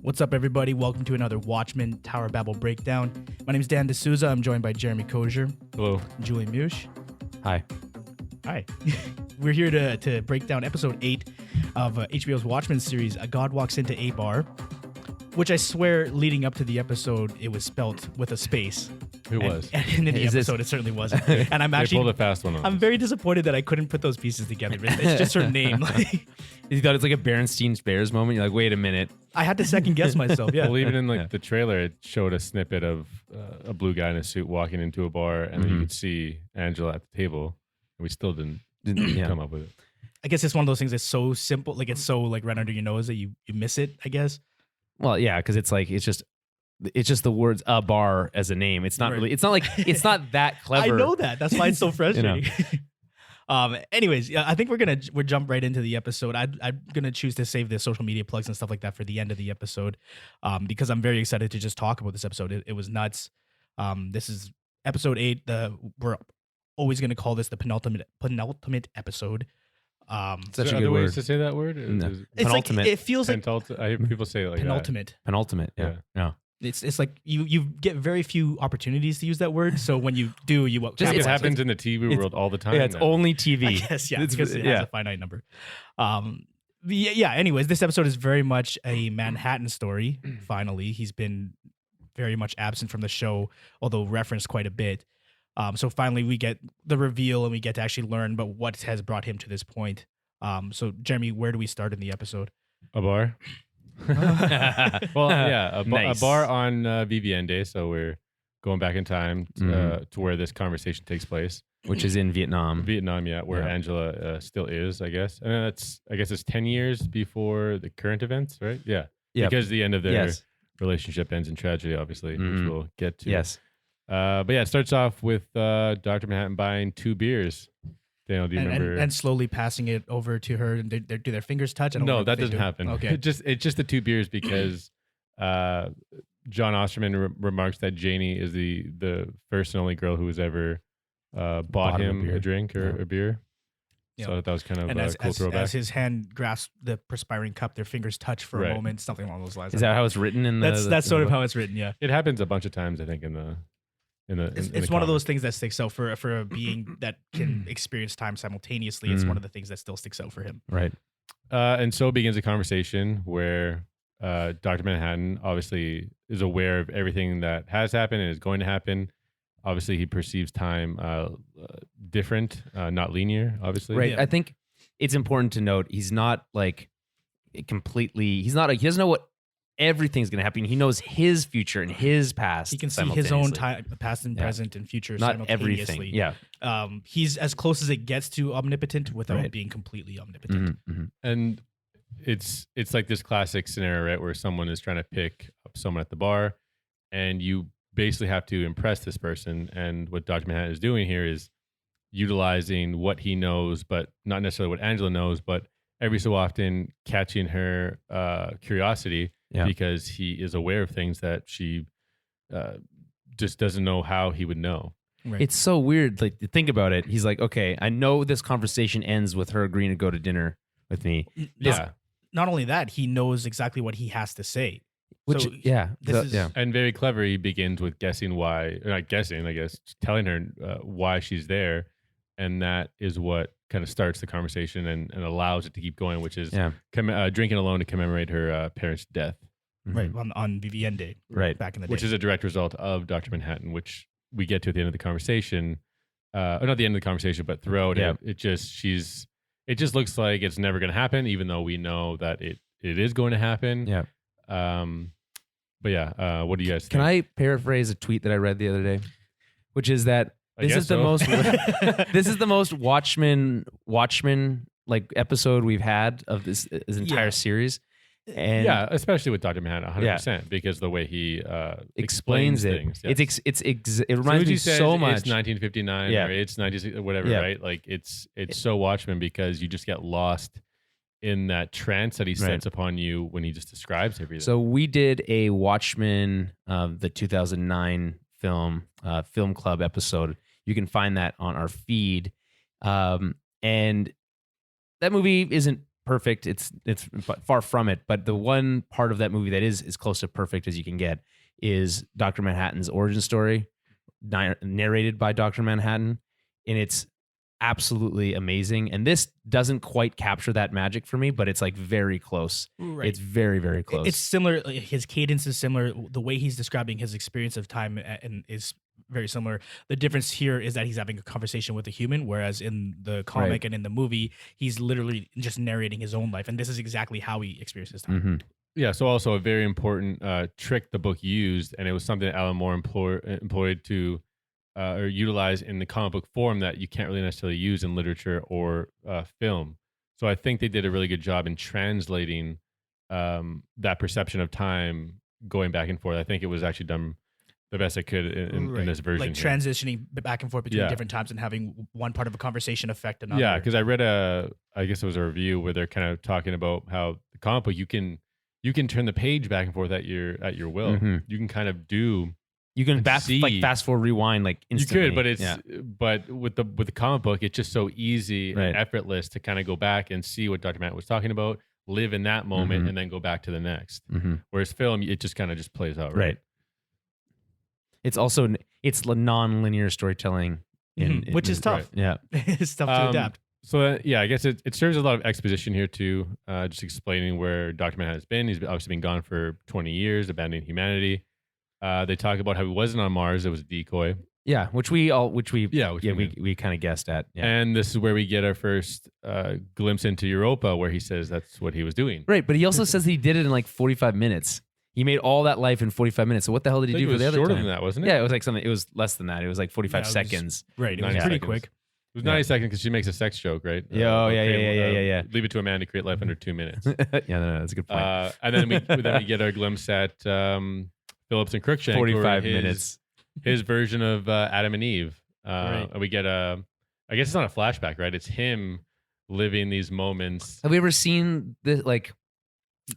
What's up, everybody? Welcome to another Watchmen Tower Babble breakdown. My name is Dan D'Souza. I'm joined by Jeremy Kozier. Hello. Julian Mush. Hi. Hi. We're here to break down episode 8 of HBO's Watchmen series, A God Walks into Abar, which I swear, leading up to the episode, it was spelt with a space. Who was? And in the episode, it certainly wasn't. And I'm actually pulled a fast one on I'm us. very disappointed that I couldn't put those pieces together. It's just her name. You thought it's like a Berenstein's Bears moment? You're like, wait a minute. I had to second guess myself. Yeah. Well, even in the trailer, it showed a snippet of a blue guy in a suit walking into a bar, and then you could see Angela at the table, and we still didn't come up with it. I guess it's one of those things that's so simple, like it's so like right under your nose that you miss it, I guess. Well, yeah, because it's just the words Abar as a name. It's not really. It's not like it's not that clever. I know that. That's why it's so frustrating. Anyways, I think we'll jump right into the episode. I'm gonna choose to save the social media plugs and stuff like that for the end of the episode, because I'm very excited to just talk about this episode. It was nuts. This is episode 8. We're always gonna call this the penultimate episode. Such a other good ways word to say that word? No. It's Penultimate. like it feels like I hear people say it like penultimate. Penultimate. Yeah. Yeah. It's like you get very few opportunities to use that word. So when you do, you that. It happens in the TV world all the time. Yeah, it's now. only TV. I guess, yeah, because it has a finite number. Anyways, this episode is very much a Manhattan story. Finally, he's been very much absent from the show, although referenced quite a bit. So finally, we get the reveal and we get to actually learn about what has brought him to this point. So Jeremy, where do we start in the episode? Abar. Well, yeah, Nice. Abar on VVN Day, so we're going back in time to where this conversation takes place. Which is in Vietnam. Vietnam, yeah, where Angela still is, I guess. And I guess it's 10 years before the current events, right? Yeah. Yep. Because the end of their Yes. relationship ends in tragedy, obviously, which we'll get to. Yes. But yeah, it starts off with Dr. Manhattan buying 2 beers. Daniel, do you remember? And slowly passing it over to her. And do their fingers touch? I don't know No, if that they doesn't do. happen. Okay. It's just the 2 beers because Jon Osterman remarks that Janie is the first and only girl who has ever bought him a drink or a beer. Yeah. So that was kind of And a cool throwback. as his hand grasps the perspiring cup, their fingers touch for a Right. moment, something along those lines. Is that how it's written in the? That's sort of how it's written. Yeah. It happens a bunch of times, I think, in the It's one of those things that sticks out for a being that can experience time simultaneously. It's one of the things that still sticks out for him. Right. And so begins a conversation where Dr. Manhattan obviously is aware of everything that has happened and is going to happen. Obviously, he perceives time different, not linear, obviously. Right. Yeah. I think it's important to note he's not like completely. He doesn't know what everything's going to happen. He knows his future and his past. He can see his own simultaneously. time, past and present and future Not simultaneously. everything. Yeah. He's as close as it gets to omnipotent without Right. being completely omnipotent. And it's like this classic scenario, right, where someone is trying to pick up someone at the bar, and you basically have to impress this person. And what Dr. Manhattan is doing here is utilizing what he knows, but not necessarily what Angela knows, but every so often catching her curiosity because he is aware of things that she just doesn't know how he would know. Right. It's so weird. Like, think about it. He's like, okay, I know this conversation ends with her agreeing to go to dinner with me. Yeah. Not only that, he knows exactly what he has to say. Which, So, yeah. this is- yeah. And very clever, he begins with guessing why, or not guessing, I guess, telling her why she's there. And that is what kind of starts the conversation and allows it to keep going, which is drinking alone to commemorate her parents' death. Right. On VVN Day. Right. Back in the day. Which is a direct result of Dr. Manhattan, which we get to at the end of the conversation. Or not the end of the conversation, but throughout it just looks like it's never going to happen, even though we know that it is going to happen. Yeah. But yeah, what do you guys think? Can I paraphrase a tweet that I read the other day? Which is that this is the most this is the most Watchmen like episode we've had of this entire series. And yeah, especially with Dr. Manhattan, 100%, because the way he explains it. things. Yes. It reminds me so much. It's 1959 or it's 96 or whatever, right? Like it's so Watchmen because you just get lost in that trance that he sets upon you when he just describes everything. So we did a Watchmen the 2009 film club episode. You can find that on our feed. And that movie isn't perfect. It's far from it. But the one part of that movie that is as close to perfect as you can get is Dr. Manhattan's origin story, narrated by Dr. Manhattan, and it's absolutely amazing. And this doesn't quite capture that magic for me, but it's like very close. Right. It's very, very close. It's similar. His cadence is similar. The way he's describing his experience of time and is very similar. The difference here is that he's having a conversation with a human, whereas in the comic and in the movie, he's literally just narrating his own life. And this is exactly how he experiences time. Mm-hmm. Yeah, so also a very important trick the book used, and it was something that Alan Moore employed to or utilize in the comic book form that you can't really necessarily use in literature or film. So I think they did a really good job in translating that perception of time going back and forth. I think it was actually done the best I could in this version. Like transitioning back and forth between different times and having one part of a conversation affect another. Yeah, because I read I guess it was a review where they're kind of talking about how the comic book, you can turn the page back and forth at your will. Mm-hmm. You can kind of do. You can fast forward, rewind like instantly. You could, but with the comic book, it's just so easy and effortless to kind of go back and see what Dr. Matt was talking about, live in that moment, and then go back to the next. Mm-hmm. Whereas film, it just kind of just plays out. Right. It's also non-linear storytelling, which is tough. Right. Yeah, it's tough to adapt. So I guess it serves a lot of exposition here too, just explaining where Dr. Manhattan has been. He's obviously been gone for 20 years, abandoning humanity. They talk about how he wasn't on Mars; it was a decoy. Yeah, which we kind of guessed at. Yeah. And this is where we get our first glimpse into Europa, where he says that's what he was doing. Right, but he also says he did it in like 45 minutes. He made all that life in 45 minutes. So what the hell did he do for the other time? It was shorter than that, wasn't it? Yeah, it was like something. It was less than that. It was like 45 seconds. Right, it was pretty quick. It was 90 seconds because she makes a sex joke, right? Yeah. Leave it to a man to create life under 2 minutes. No, that's a good point. And then we get our glimpse at Phillips and Cruikshank. 45 minutes. His version of Adam and Eve. And we get I guess it's not a flashback, right? It's him living these moments. Have we ever seen the like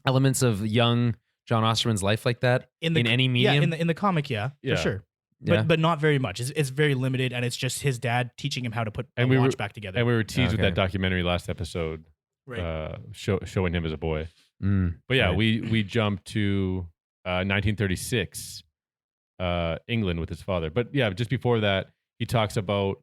elements of young Jon Osterman's life like that in any medium? Yeah, in the comic, for sure. But not very much. It's very limited, and it's just his dad teaching him how to put a watch back together. And we were teased with that documentary last episode, showing him as a boy. But we jumped to 1936, England with his father. But just before that, he talks about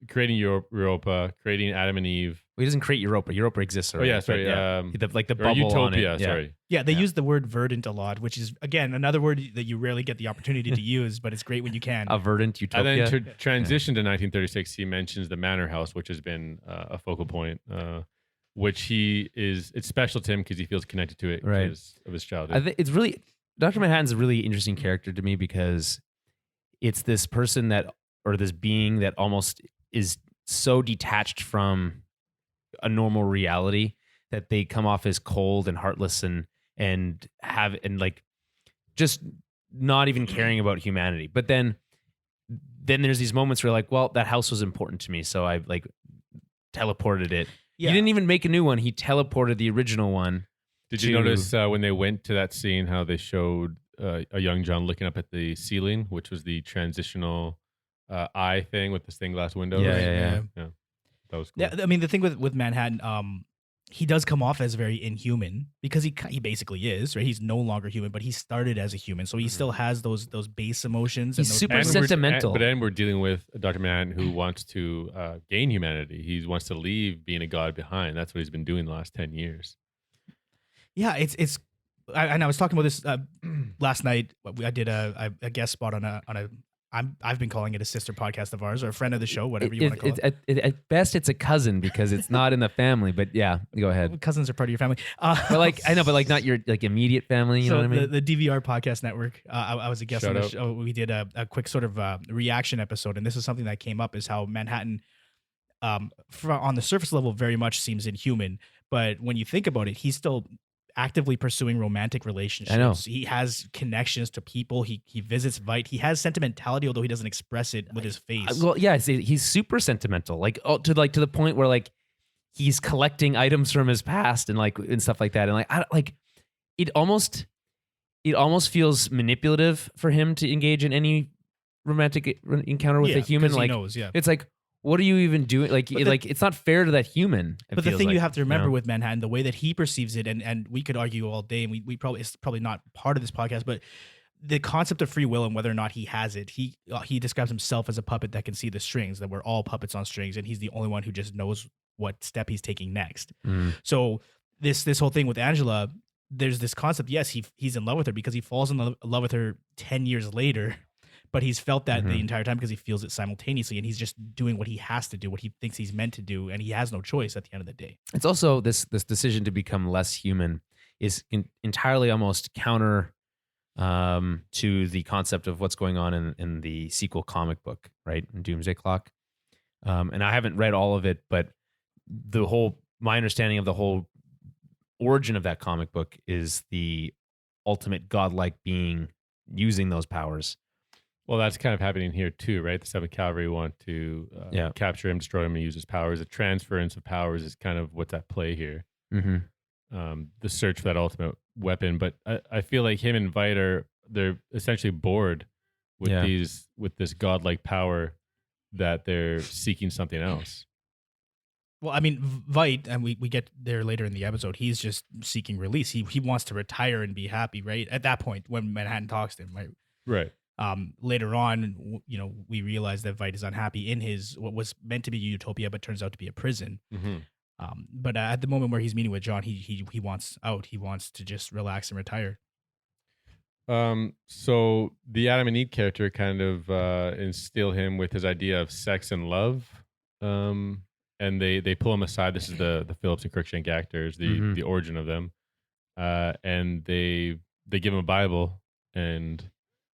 creating Europa, creating Adam and Eve. Well, he doesn't create Europa. Europa exists already. Oh, yeah, sorry. The bubble Utopia, on it. sorry. Yeah, they use the word verdant a lot, which is, again, another word that you rarely get the opportunity to use, but it's great when you can. A verdant utopia. And then to transition to 1936, he mentions the manor house, which has been a focal point, which it's special to him because he feels connected to it because of his childhood. I think it's really, Dr. Manhattan's a really interesting character to me because it's this person or this being that almost is so detached from a normal reality that they come off as cold and heartless and like just not even caring about humanity. But then there's these moments where like, well, that house was important to me, so I like teleported it. Yeah. He didn't even make a new one. He teleported the original one. Did you notice when they went to that scene how they showed a young John looking up at the ceiling, which was the transitional eye thing with the stained glass windows? Yeah. That was cool. Yeah, I mean, the thing with Manhattan, he does come off as very inhuman because he basically is, right? He's no longer human, but he started as a human, so he still has those base emotions. He's super sentimental. But then we're dealing with Dr. Manhattan who wants to gain humanity. He wants to leave being a god behind. That's what he's been doing the last 10 years. Yeah, and I was talking about this last night. I did a guest spot on a I've been calling it a sister podcast of ours or a friend of the show, whatever you want to call it. At best, it's a cousin because it's not in the family. But yeah, go ahead. Cousins are part of your family. But like I know, but like not your like immediate family. You know what I mean? The DVR podcast network. I was a guest on the show. We did a quick sort of reaction episode, and this is something that came up: is how Manhattan, on the surface level, very much seems inhuman, but when you think about it, he's still actively pursuing romantic relationships. I know. He has connections to people. He visits Veidt. He has sentimentality, although he doesn't express it with his face. Well, yeah, he's super sentimental, like to the point where like he's collecting items from his past and stuff like that. And it almost feels manipulative for him to engage in any romantic encounter with a human. Like he knows, it's like, what are you even doing? Like, it's not fair to that human. But the thing you have to remember with Manhattan, the way that he perceives it, and we could argue all day, and we probably, it's probably not part of this podcast, but the concept of free will and whether or not he has it, he describes himself as a puppet that can see the strings, that we're all puppets on strings, and he's the only one who just knows what step he's taking next. So this whole thing with Angela, there's this concept. Yes, he's in love with her because he falls in love with her 10 years later, but he's felt that the entire time because he feels it simultaneously, and he's just doing what he has to do, what he thinks he's meant to do, and he has no choice at the end of the day. It's also this decision to become less human is entirely almost counter to the concept of what's going on in the sequel comic book, right? In Doomsday Clock. And I haven't read all of it, but my understanding of the whole origin of that comic book is the ultimate godlike being using those powers. Well, that's kind of happening here too, right? The 7th Cavalry want to capture him, destroy him, and use his powers. The transference of powers is kind of what's at play here. The search for that ultimate weapon. But I feel like him and Veidt they're essentially bored with this godlike power that they're seeking something else. Well, I mean, Veidt, and we get there later in the episode, he's just seeking release. He wants to retire and be happy, right? At that point, when Manhattan talks to him, right? Right. Later on, we realize that Veidt is unhappy in his what was meant to be utopia, but turns out to be a prison. But at the moment where he's meeting with Jon, he wants out. He wants to just relax and retire. So the Adam and Eve character kind of instill him with his idea of sex and love. And they pull him aside. This is the Phillips and Cruikshank actors, the origin of them. And they give him a Bible, and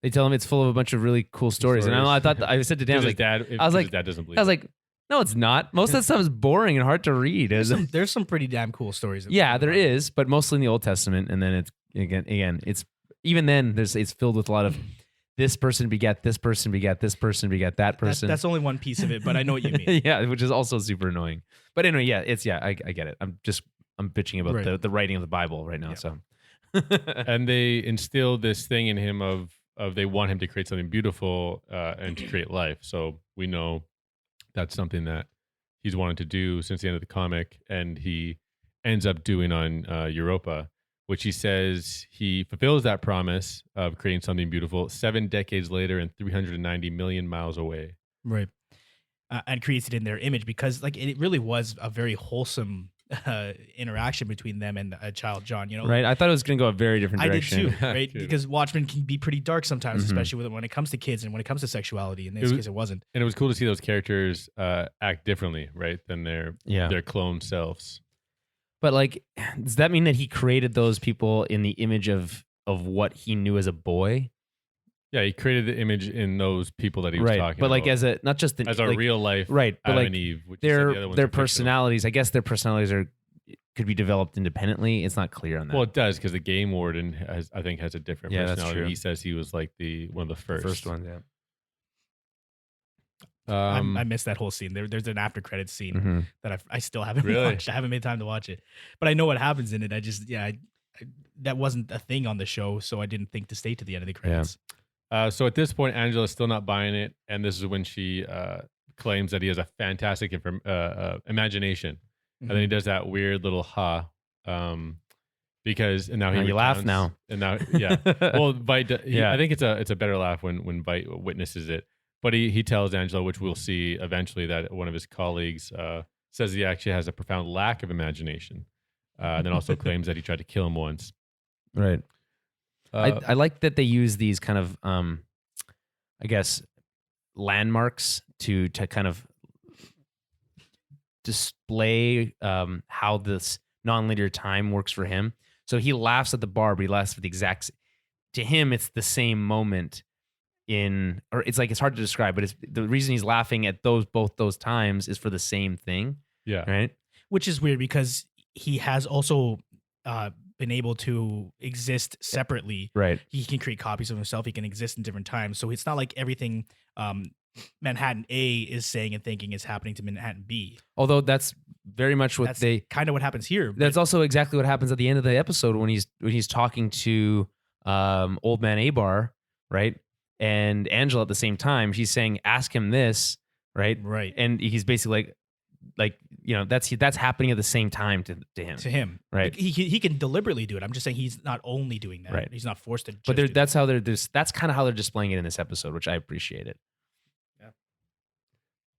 they tell him it's full of a bunch of really cool stories. And I thought, I said to Dan, his dad doesn't believe. I was like, no, it's not. Most of that stuff is boring and hard to read. There's some pretty damn cool stories. Yeah, there is, but mostly in the Old Testament. And then it's again, it's even then it's filled with a lot of this person begat this person begat this person begat that person. That's only one piece of it, but I know what you mean. Yeah, which is also super annoying. But anyway, I get it. I'm bitching about the writing of the Bible right now. Yeah. So, and they instill this thing in him of they want him to create something beautiful and to create life. So we know that's something that he's wanted to do since the end of the comic, and he ends up doing on Europa, which he says he fulfills that promise of creating something beautiful 7 decades later and 390 million miles away. Right. And creates it in their image, because it really was a very wholesome interaction between them and a child Jon, Right. I thought it was going to go a very different direction. I did too, right? Because Watchmen can be pretty dark sometimes, especially when it comes to kids and when it comes to sexuality. In this case, it wasn't. And it was cool to see those characters act differently, right, than their clone selves. But does that mean that he created those people in the image of what he knew as a boy? Yeah, he created the image in those people that he was talking but about. As a not just as a real life, right? But Adam and Eve, their personalities. I guess their personalities could be developed independently. It's not clear on that. Well, it does, because the game warden has a different personality. That's true. He says he was one of the first ones. Yeah. I missed that whole scene. There's an after credits scene that I still haven't watched. I haven't made time to watch it, but I know what happens in it. I just that wasn't a thing on the show, so I didn't think to stay to the end of the credits. So at this point, Angela's still not buying it, and this is when she claims that he has a fantastic imagination, and then he does that weird little because and now you laugh now, and now well, Veidt, I think it's a better laugh when Veidt witnesses it. But he tells Angela, which we'll see eventually, that one of his colleagues says he actually has a profound lack of imagination, and then also claims that he tried to kill him once. Right. I like that they use these kind of, I guess, landmarks to kind of display how this nonlinear time works for him. So he laughs at the bar, but he laughs at the exact. To him, it's the same moment. It's hard to describe, but the reason he's laughing at both those times is for the same thing. Yeah. Right. Which is weird, because he has also been able to exist separately. Right. He can create copies of himself. He can exist in different times. So it's not like everything Manhattan A is saying and thinking is happening to Manhattan B. Although that's very much what kind of what happens here. That's also exactly what happens at the end of the episode when he's talking to old man Abar, right? And Angela at the same time, she's saying, ask him this, right? Right. And he's basically like that's happening at the same time to him. To him, right? He can deliberately do it. I'm just saying he's not only doing that. Right. He's not forced to. Just But do that's how that's kind of how they're displaying it in this episode, which I appreciate it.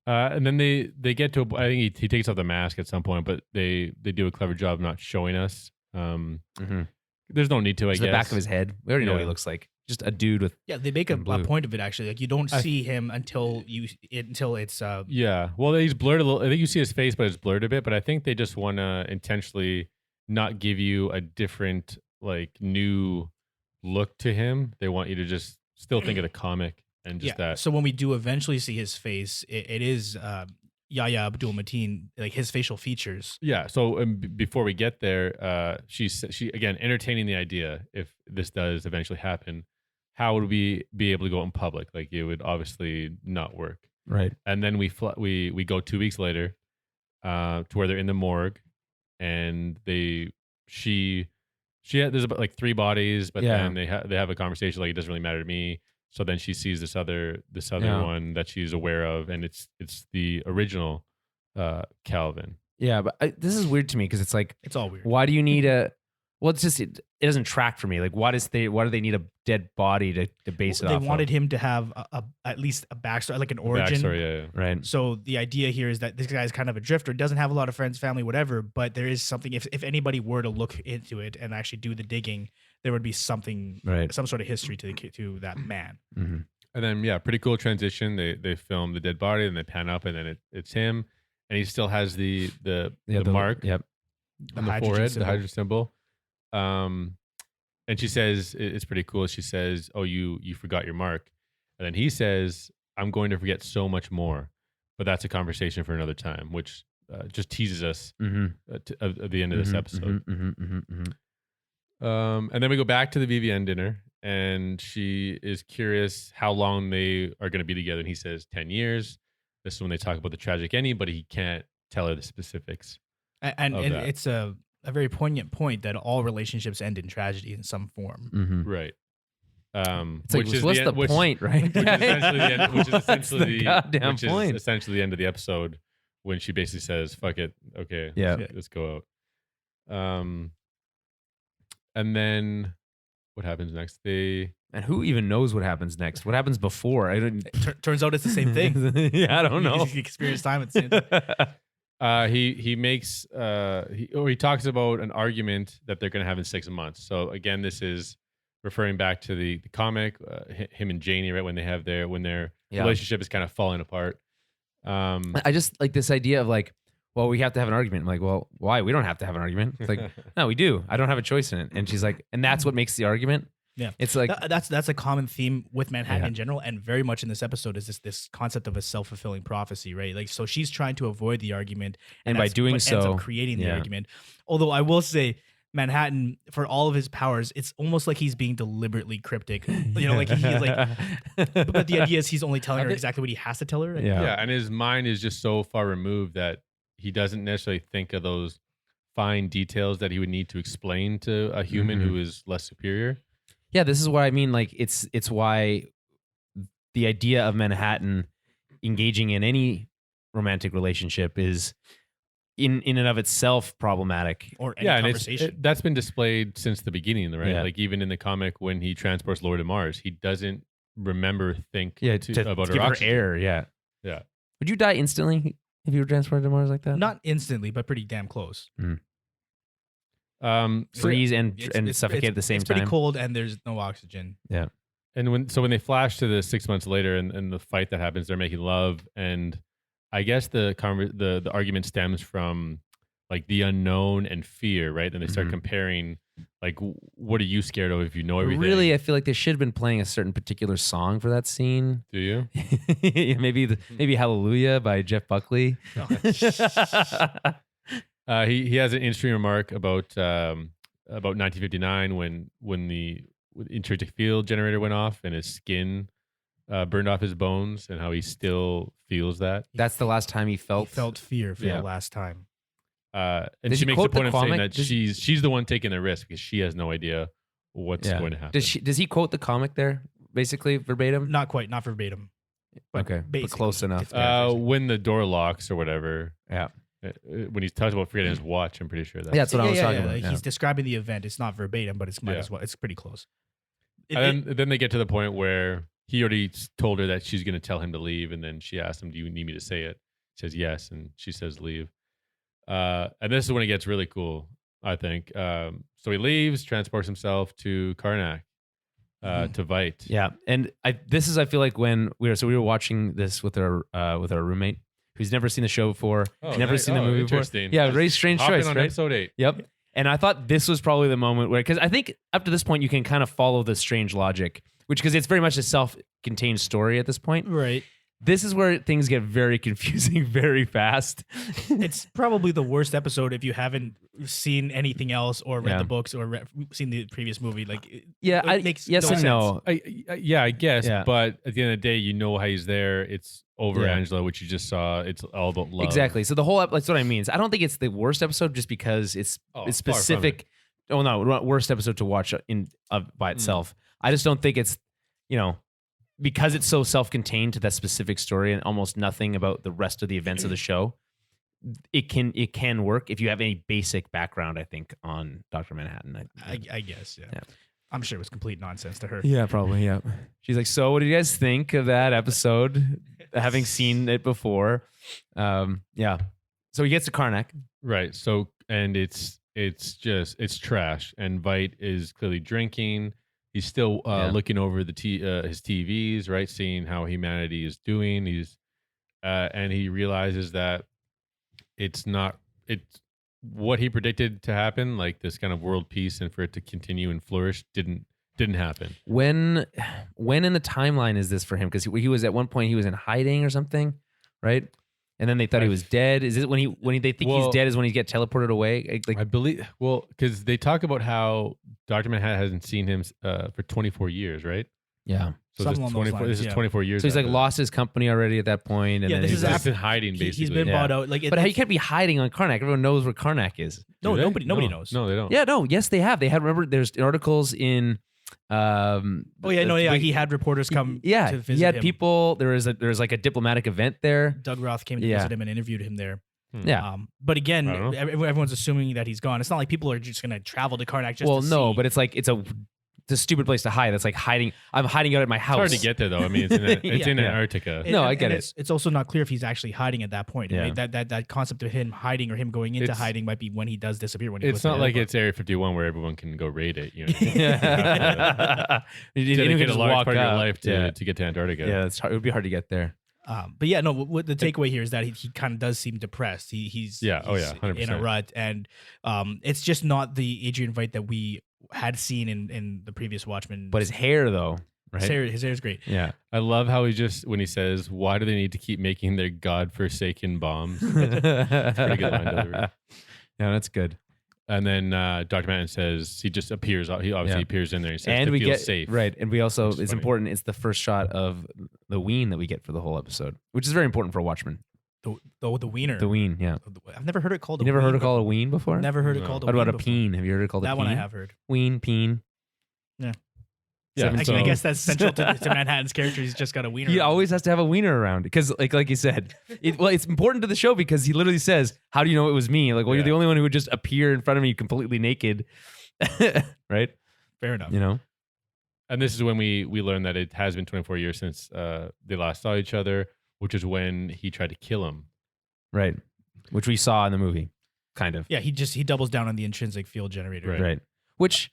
And then they get to. I think he takes off the mask at some point, but they do a clever job of not showing us. There's no need to. I guess the back of his head. We already know what he looks like. Just a dude with. Yeah, they make a point of it actually. Like you don't see him until it's. Yeah, well, he's blurred a little. I think you see his face, but it's blurred a bit. But I think they just want to intentionally not give you a different, like, new look to him. They want you to just still think of the comic and just that. So when we do eventually see his face, it is Yahya Abdul Mateen, like his facial features. Yeah. So before we get there, she again entertaining the idea if this does eventually happen. How would we be able to go in public? Like, it would obviously not work. Right. And then we go 2 weeks later to where they're in the morgue, and there's about like 3 bodies, but then they have a conversation like, it doesn't really matter to me. So then she sees this other one that she's aware of, and it's the original Calvin. Yeah, but this is weird to me because it's like, it's all weird. Why do you need a? Well, it's just it doesn't track for me. Like, why do they need a dead body to base it off? They wanted him to have at least a backstory, like an origin. Backstory, yeah. Right. So the idea here is that this guy is kind of a drifter, doesn't have a lot of friends, family, whatever. But there is something. If anybody were to look into it and actually do the digging, there would be something, some sort of history to that man. Mm-hmm. And then pretty cool transition. They film the dead body and they pan up, and then it's him, and he still has the mark. Yep. On the forehead, the hydrogen symbol. And she says, it's pretty cool. She says, "Oh, you forgot your mark." And then he says, "I'm going to forget so much more." But that's a conversation for another time, which just teases us at the end of this episode. And then we go back to the VVN dinner, and she is curious how long they are going to be together. And he says 10 years. This is when they talk about the tragic ending, but he can't tell her the specifics. And it's a very poignant point that all relationships end in tragedy in some form. Mm-hmm. Right. It's like, what's the point, right? Which is essentially the end of the episode, when she basically says, "Fuck it, okay, let's go out." And then what happens next? And who even knows what happens next? What happens before? Turns out it's the same thing. Yeah, I don't know. He experienced time at the same time. He talks about an argument that they're going to have in 6 months. So again, this is referring back to the comic, him and Janie, right, when their relationship is kind of falling apart. I just like this idea of like, well, we have to have an argument. I'm like, well, why? We don't have to have an argument. It's like, no, we do. I don't have a choice in it. And she's like, and that's what makes the argument. Yeah, it's like that's a common theme with Manhattan in general, and very much in this episode is this concept of a self-fulfilling prophecy, right? Like, so she's trying to avoid the argument, and by doing so, ends up creating the argument. Although I will say, Manhattan, for all of his powers, it's almost like he's being deliberately cryptic. You know, like he's like, but the idea is he's only telling her exactly what he has to tell her. Right? Yeah, and his mind is just so far removed that he doesn't necessarily think of those fine details that he would need to explain to a human who is less superior. Yeah, this is what I mean. Like, it's why the idea of Manhattan engaging in any romantic relationship is in and of itself problematic. Or any conversation. That's been displayed since the beginning, right? Yeah. Like, even in the comic, when he transports Laura to Mars, he doesn't think about give her her air. Yeah. Would you die instantly if you were transported to Mars like that? Not instantly, but pretty damn close. Freeze and suffocate at the same time. It's pretty cold and there's no oxygen. Yeah. And when they flash to the 6 months later and the fight that happens, they're making love, and I guess the argument stems from like the unknown and fear, right? And they start comparing, like, what are you scared of if you know everything? Really, I feel like they should have been playing a certain particular song for that scene. Do you? maybe Hallelujah by Jeff Buckley. He has an interesting remark about 1959 when the intrinsic field generator went off and his skin burned off his bones, and how he still feels that. That's the last time he felt fear for the last time. And she makes the point of saying that she's the one taking the risk because she has no idea what's going to happen. Does he quote the comic there, basically verbatim? Not quite, not verbatim. But but basically, close enough. it's paraphrasing. When the door locks or whatever. Yeah. When he talks about forgetting his watch, I'm pretty sure That's what I was talking about. Like, Yeah. he's describing the event. It's not verbatim, but it's might as well. It's pretty close. And then they get to the point where he already told her that she's going to tell him to leave, and then she asks him, "Do you need me to say it?" He says yes, and she says leave. And this is when it gets really cool, I think. So he leaves, transports himself to Karnak, to Veidt. Yeah, and I feel like when we were watching this with our roommate who's never seen the show before, never seen the movie before. Yeah, very strange choice, on right? episode 8. Yep. And I thought this was probably the moment where, because I think up to this point you can kind of follow the strange logic, which because it's very much a self-contained story at this point. Right. This is where things get very confusing very fast. It's probably the worst episode if you haven't seen anything else or read the books or seen the previous movie. Like, it makes yes no and sense. no. I guess. Yeah. But at the end of the day, you know how he's there. It's over Angela, which you just saw. It's all about love. Exactly. So the whole that's what I mean. I don't think it's the worst episode just because it's specific. Oh no, worst episode to watch by itself. I just don't think it's, because it's so self-contained to that specific story and almost nothing about the rest of the events of the show. It can work if you have any basic background, I think, on Dr. Manhattan. I guess, yeah. I'm sure it was complete nonsense to her. Yeah, probably, yeah. She's like, so what did you guys think of that episode, having seen it before? Yeah. So he gets to Karnak. Right. So, and it's trash. And Veidt is clearly drinking. He's still looking over his TVs, right? Seeing how humanity is doing. And he realizes that it's what he predicted to happen, like this kind of world peace and for it to continue and flourish, didn't happen. When in the timeline is this for him? Because he was at one point he was in hiding or something, right? And then they thought he was dead. Is it when they think he's dead is when he gets teleported away? Like, I believe. Well, because they talk about how Dr. Manhattan hasn't seen him for 24 years, right? Yeah. So this is 24 years. So he's like lost his company already at that point. And Yeah, then this he's is just in hiding, basically. He's been bought out. Like, but he can't be hiding on Karnak. Everyone knows where Karnak is. No, nobody knows. No, they don't. Yeah, no. Yes, they have. They had. Remember, there's articles in. He had reporters come. Yeah, to visit he had him. people. There was like a diplomatic event there. Doug Roth came to visit him and interviewed him there. Yeah. But again, everyone's assuming that he's gone. It's not like people are just going to travel to Karnak just to see. But it's like it's a stupid place to hide. It's like hiding. I'm hiding out at my house. It's hard to get there, though. I mean, it's in Antarctica. I get it. It's also not clear if he's actually hiding at that point. Yeah. That concept of him hiding or him going into hiding might be when he does disappear. It's not like it's Area 51 where everyone can go raid it. You know, you dedicate a large part of your life to get to Antarctica. Yeah, it's hard. It would be hard to get there. But yeah, no. What the takeaway here is that he kind of does seem depressed. He's 100%. in a rut, and it's just not the Adrian Veidt that we had seen in the previous Watchmen. But his hair, though, right? His hair is great. Yeah, I love how when he says, "Why do they need to keep making their godforsaken bombs?" Pretty good line delivery. Yeah, that's good. And then Dr. Manhattan says he just appears. He obviously appears in there. He says and we get safe, right. And we also it's funny. important. It's the first shot of the ween that we get for the whole episode, which is very important for Watchmen. The wiener. The ween, yeah. I've never heard it called. You never heard it called a ween before? Never heard it called. What about a peen? Have you heard it called a peen? That one I have heard. Ween, peen. Yeah. Yeah, I guess that's central to Manhattan's character. He's just got a wiener. He always has to have a wiener around because, like you said, it's important to the show because he literally says, "How do you know it was me?" Like, well, you're the only one who would just appear in front of me completely naked, right? Fair enough. You know. And this is when we learn that it has been 24 years since they last saw each other, which is when he tried to kill him. Right. Which we saw in the movie, kind of. Yeah, he doubles down on the intrinsic field generator. Right. Which,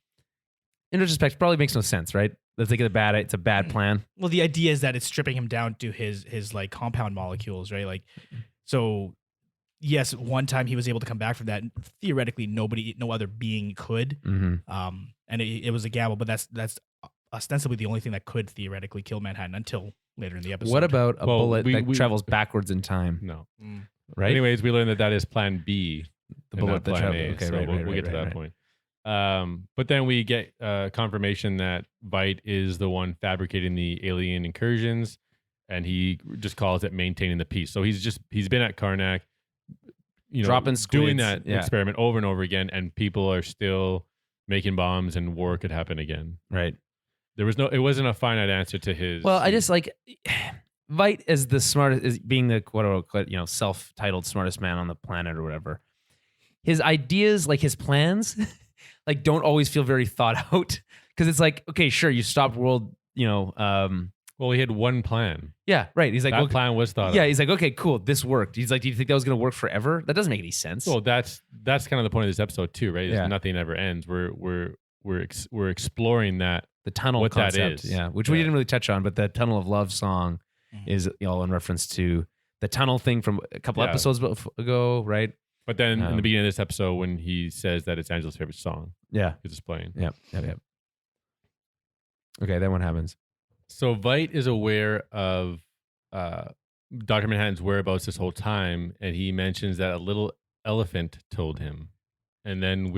in retrospect, probably makes no sense, right? Let's think of it's a bad plan. Well, the idea is that it's stripping him down to his like compound molecules, right? Like, so yes, one time he was able to come back from that. Theoretically, no other being could. Mm-hmm. And it was a gamble, but that's ostensibly the only thing that could theoretically kill Manhattan until later in the episode. What about a bullet that travels backwards in time? No. Right. Anyways, we learned that is Plan B. The bullet that travels. Okay, so we'll get to that point. But then we get confirmation that Veidt is the one fabricating the alien incursions, and he just calls it maintaining the peace. So he's been at Karnak, dropping squids, doing that experiment over and over again, and people are still making bombs, and war could happen again. Right. It wasn't a finite answer to his. Well, I just like Veidt as the smartest, as being the quote unquote, self-titled smartest man on the planet or whatever. His ideas, like his plans, like don't always feel very thought out. Because it's like, okay, sure, you stopped world, Well, he had one plan. yeah, right. He's like, That plan was thought yeah, of. He's like, okay, cool, this worked. He's like, do you think that was going to work forever? That doesn't make any sense. Well, that's kind of the point of this episode too, right? Is Yeah. nothing ever ends. We're exploring that. The tunnel what that concept, is. yeah, which we didn't really touch on, but the Tunnel of Love song is all in reference to the tunnel thing from a couple episodes ago, right? But then in the beginning of this episode, when he says that it's Angela's favorite song, Yeah, he's just playing. Yep. Okay, then what happens? So Veidt is aware of Dr. Manhattan's whereabouts this whole time, and he mentions that a little elephant told him. And then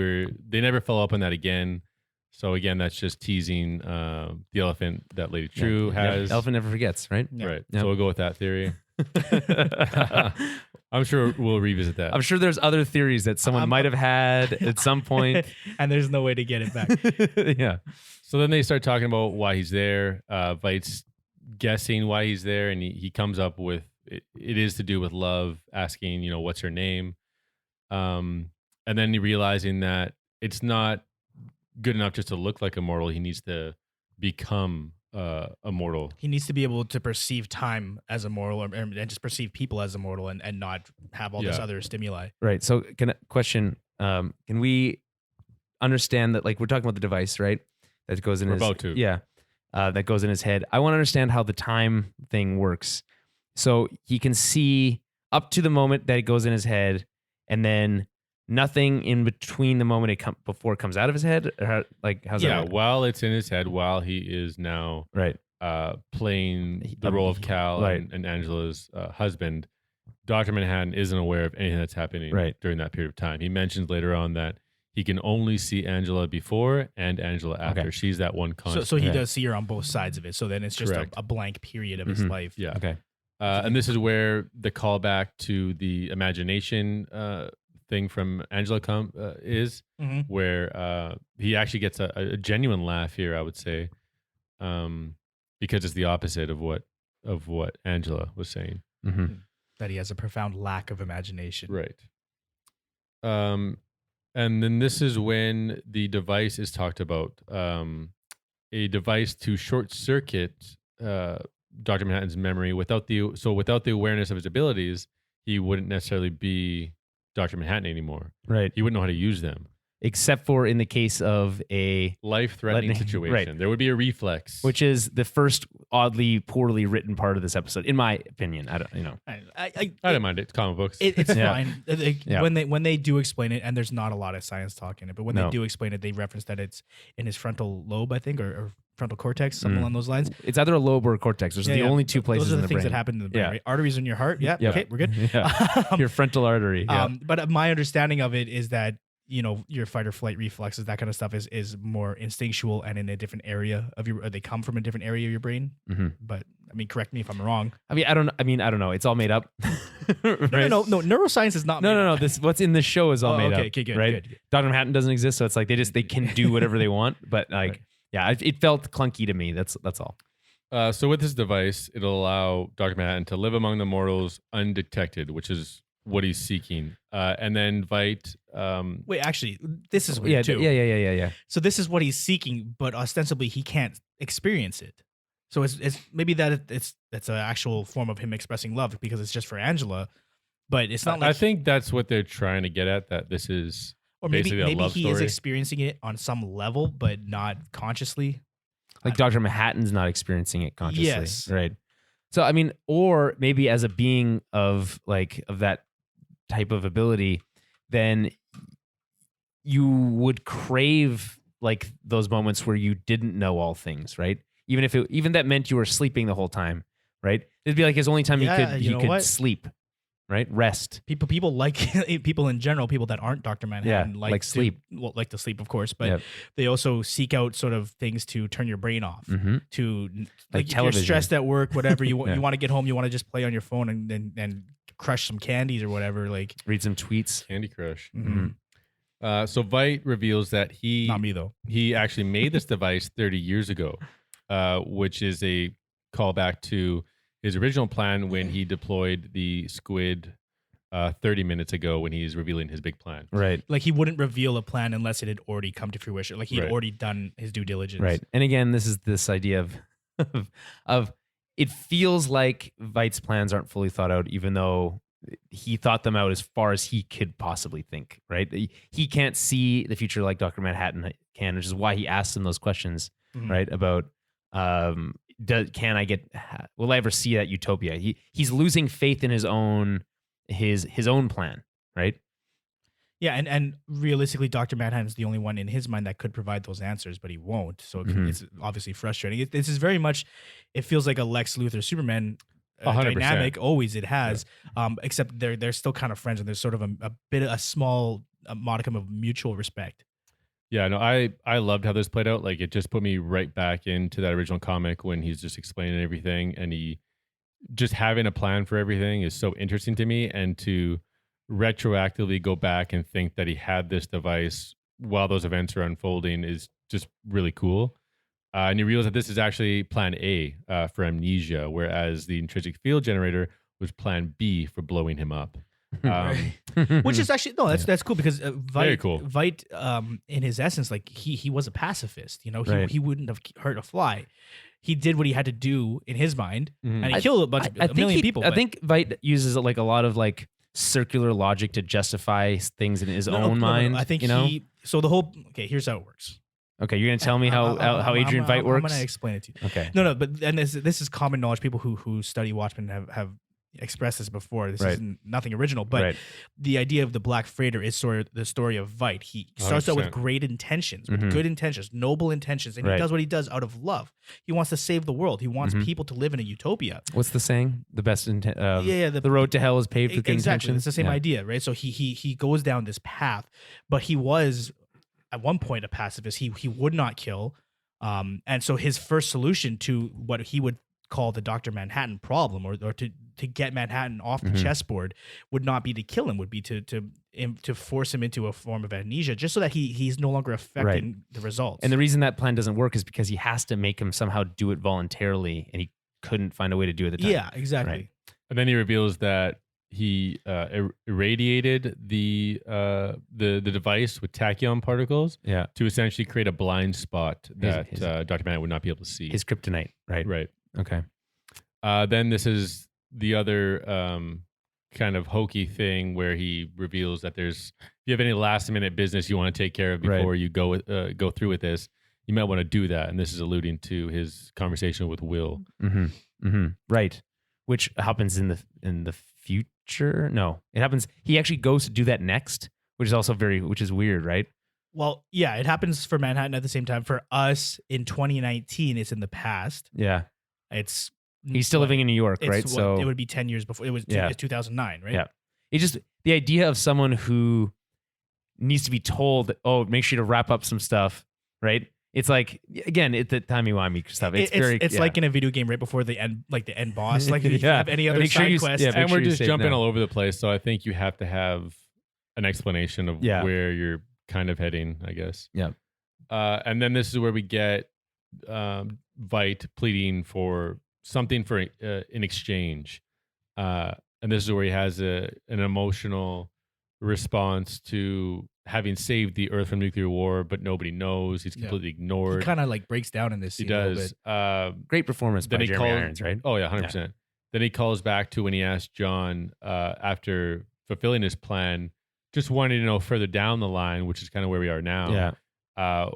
they never follow up on that again. So again, that's just teasing the elephant that Lady True has. Elephant never forgets, right? Yeah. Right. Yep. So we'll go with that theory. I'm sure we'll revisit that. I'm sure there's other theories that someone might have had at some point. And there's no way to get it back. Yeah. So then they start talking about why he's there. Veidt's guessing why he's there, and he comes up with it is to do with love, asking, what's her name? And then he realizing that it's not good enough just to look like a mortal. He needs to become a mortal. He needs to be able to perceive time as a mortal and just perceive people as a mortal and not have all this other stimuli. Right. So can we understand that, like, we're talking about the device, right? That goes in that goes in his head. I want to understand how the time thing works. So he can see up to the moment that it goes in his head, and then nothing in between the moment before it comes out of his head. Or how's that work? While it's in his head, while he is now Right. Playing the role of Cal and Angela's husband, Dr. Manhattan isn't aware of anything that's happening during that period of time. He mentions later on that he can only see Angela before and Angela after. Okay. She's that one constant. So he does see her on both sides of it. So then it's just a blank period of his life. Yeah. Okay. And this is where the callback to the imagination thing from Angela is, where he actually gets a genuine laugh here, I would say, because it's the opposite of what Angela was saying. Mm-hmm. That he has a profound lack of imagination. Right. And then this is when the device is talked about, a device to short circuit Dr. Manhattan's memory without the awareness of his abilities, he wouldn't necessarily be Dr. Manhattan anymore. Right. He wouldn't know how to use them. Except for in the case of a life-threatening situation. Right. There would be a reflex. Which is the first oddly poorly written part of this episode, in my opinion. I don't mind it. It's comic books. It's fine. When they do explain it, and there's not a lot of science talk in it, but when they do explain it, they reference that it's in his frontal lobe, I think, or frontal cortex, something along those lines. It's either a lobe or a cortex. Those are the only two places in the brain. Those are the things that happen in the brain. Right? Arteries in your heart. Yeah. Yep. Okay, we're good. Yeah. Your frontal artery. Yeah. But my understanding of it is that your fight or flight reflexes, that kind of stuff is more instinctual and in a different area of your, they come from a different area of your brain. Mm-hmm. But I mean, correct me if I'm wrong. I don't know. It's all made up. Right? No. Neuroscience is not. No. This what's in this show is all made up. Okay, good, right? Good. Dr. Manhattan doesn't exist, so it's like they can do whatever they want. But it felt clunky to me. That's all. So with this device, it'll allow Dr. Manhattan to live among the mortals undetected, which is what he's seeking. And then Veidt. Wait, actually, this is weird too. Yeah. So this is what he's seeking, but ostensibly he can't experience it. So it's maybe that's an actual form of him expressing love because it's just for Angela, but it's not like I think that's what they're trying to get at. That this is basically a love he story. is experiencing it on some level, but not consciously. Like Dr. Manhattan's not experiencing it consciously. Yes. Right. So I mean, or maybe as a being of that type of ability, then you would crave like those moments where you didn't know all things, right? Even that meant you were sleeping the whole time, right? It'd be like his only time he could sleep, right? Rest. People like people in general, people that aren't Dr. Manhattan like sleep. Like to sleep, of course, but they also seek out sort of things to turn your brain off. Mm-hmm. To like if television. You're stressed at work, whatever you want to get home, you want to just play on your phone and crush some candies or whatever, like read some tweets. Candy Crush. Mm-hmm. So Veidt reveals that not me though. He actually made this device 30 years ago, which is a callback to his original plan when he deployed the squid 30 minutes ago when he's revealing his big plan. Right. Like he wouldn't reveal a plan unless it had already come to fruition. Like he had Right. already done his due diligence. Right. And again, this is this idea of it feels like Veidt's plans aren't fully thought out, even though he thought them out as far as he could possibly think, right? He can't see the future like Dr. Manhattan can, which is why he asks him those questions, Mhm. right? About will I ever see that utopia? He's losing faith in his own plan, right? Yeah, and realistically, Dr. Manhattan's the only one in his mind that could provide those answers, but he won't. So it's obviously frustrating. This is very much, it feels like a Lex Luthor Superman 100%. dynamic. Always it has, except they're still kind of friends, and there's sort of a small modicum of mutual respect. Yeah, no, I loved how this played out. Like, it just put me right back into that original comic when he's just explaining everything, and he just having a plan for everything is so interesting to me. And to retroactively go back and think that he had this device while those events are unfolding is just really cool. And you realize that this is actually plan A for amnesia, whereas the intrinsic field generator was plan B for blowing him up. Which is actually that's cool, because Very cool. Veidt, in his essence, like he was a pacifist. You know, he wouldn't have hurt a fly. He did what he had to do in his mind, and he killed a million people. I think Veidt uses like a lot of like circular logic to justify things in his own mind. I think so the whole here's how it works. Okay, you're gonna tell me how Adrian Veidt works? I'm gonna explain it to you. Okay. No, but and this is common knowledge. People who study Watchmen have expressed this before. This is nothing original, but the idea of the Black Freighter is sort of the story of Veidt. He starts out with great intentions, with good intentions, noble intentions, and he does what he does out of love. He wants to save the world. He wants people to live in a utopia. What's the saying? The best intent. The road to hell is paved with good Exactly. intentions. It's the same idea, right? So he goes down this path, but he was at one point a pacifist. He would not kill, and so his first solution to what he would call the Dr. Manhattan problem, or to get Manhattan off the chessboard, would not be to kill him, would be to force him into a form of amnesia, just so that he's no longer affecting the results. And the reason that plan doesn't work is because he has to make him somehow do it voluntarily, and he couldn't find a way to do it at the time. Yeah, exactly. Right. And then he reveals that he irradiated the device with tachyon particles to essentially create a blind spot that Dr. Manhattan would not be able to see. His kryptonite, right? Right. Okay. Then this is the other kind of hokey thing where he reveals that if you have any last minute business you want to take care of before you go through with this, you might want to do that. And this is alluding to his conversation with Will. Right. Which happens in the future. No, it happens. He actually goes to do that next, which is weird, right? Well, yeah, it happens for Manhattan at the same time. For us in 2019, it's in the past. Yeah. He's still living in New York, right? So it would be 10 years before. It was 2009, right? Yeah. It's just the idea of someone who needs to be told, make sure to wrap up some stuff, right? It's like, again, it's the timey-wimey stuff. It's like in a video game right before the end, like the end boss. Like if you have any other side quests. Yeah, and we're just jumping all over the place. So I think you have to have an explanation of where you're kind of heading, I guess. Yeah. And then this is where we get Veidt pleading for something in exchange. And this is where he has an emotional response to having saved the Earth from nuclear war, but nobody knows. He's completely ignored. He kind of like breaks down in this scene. He does. Great performance by Jeremy Irons, right? Oh, yeah, 100%. Yeah. Then he calls back to when he asked John, after fulfilling his plan, just wanting to know further down the line, which is kind of where we are now. Yeah.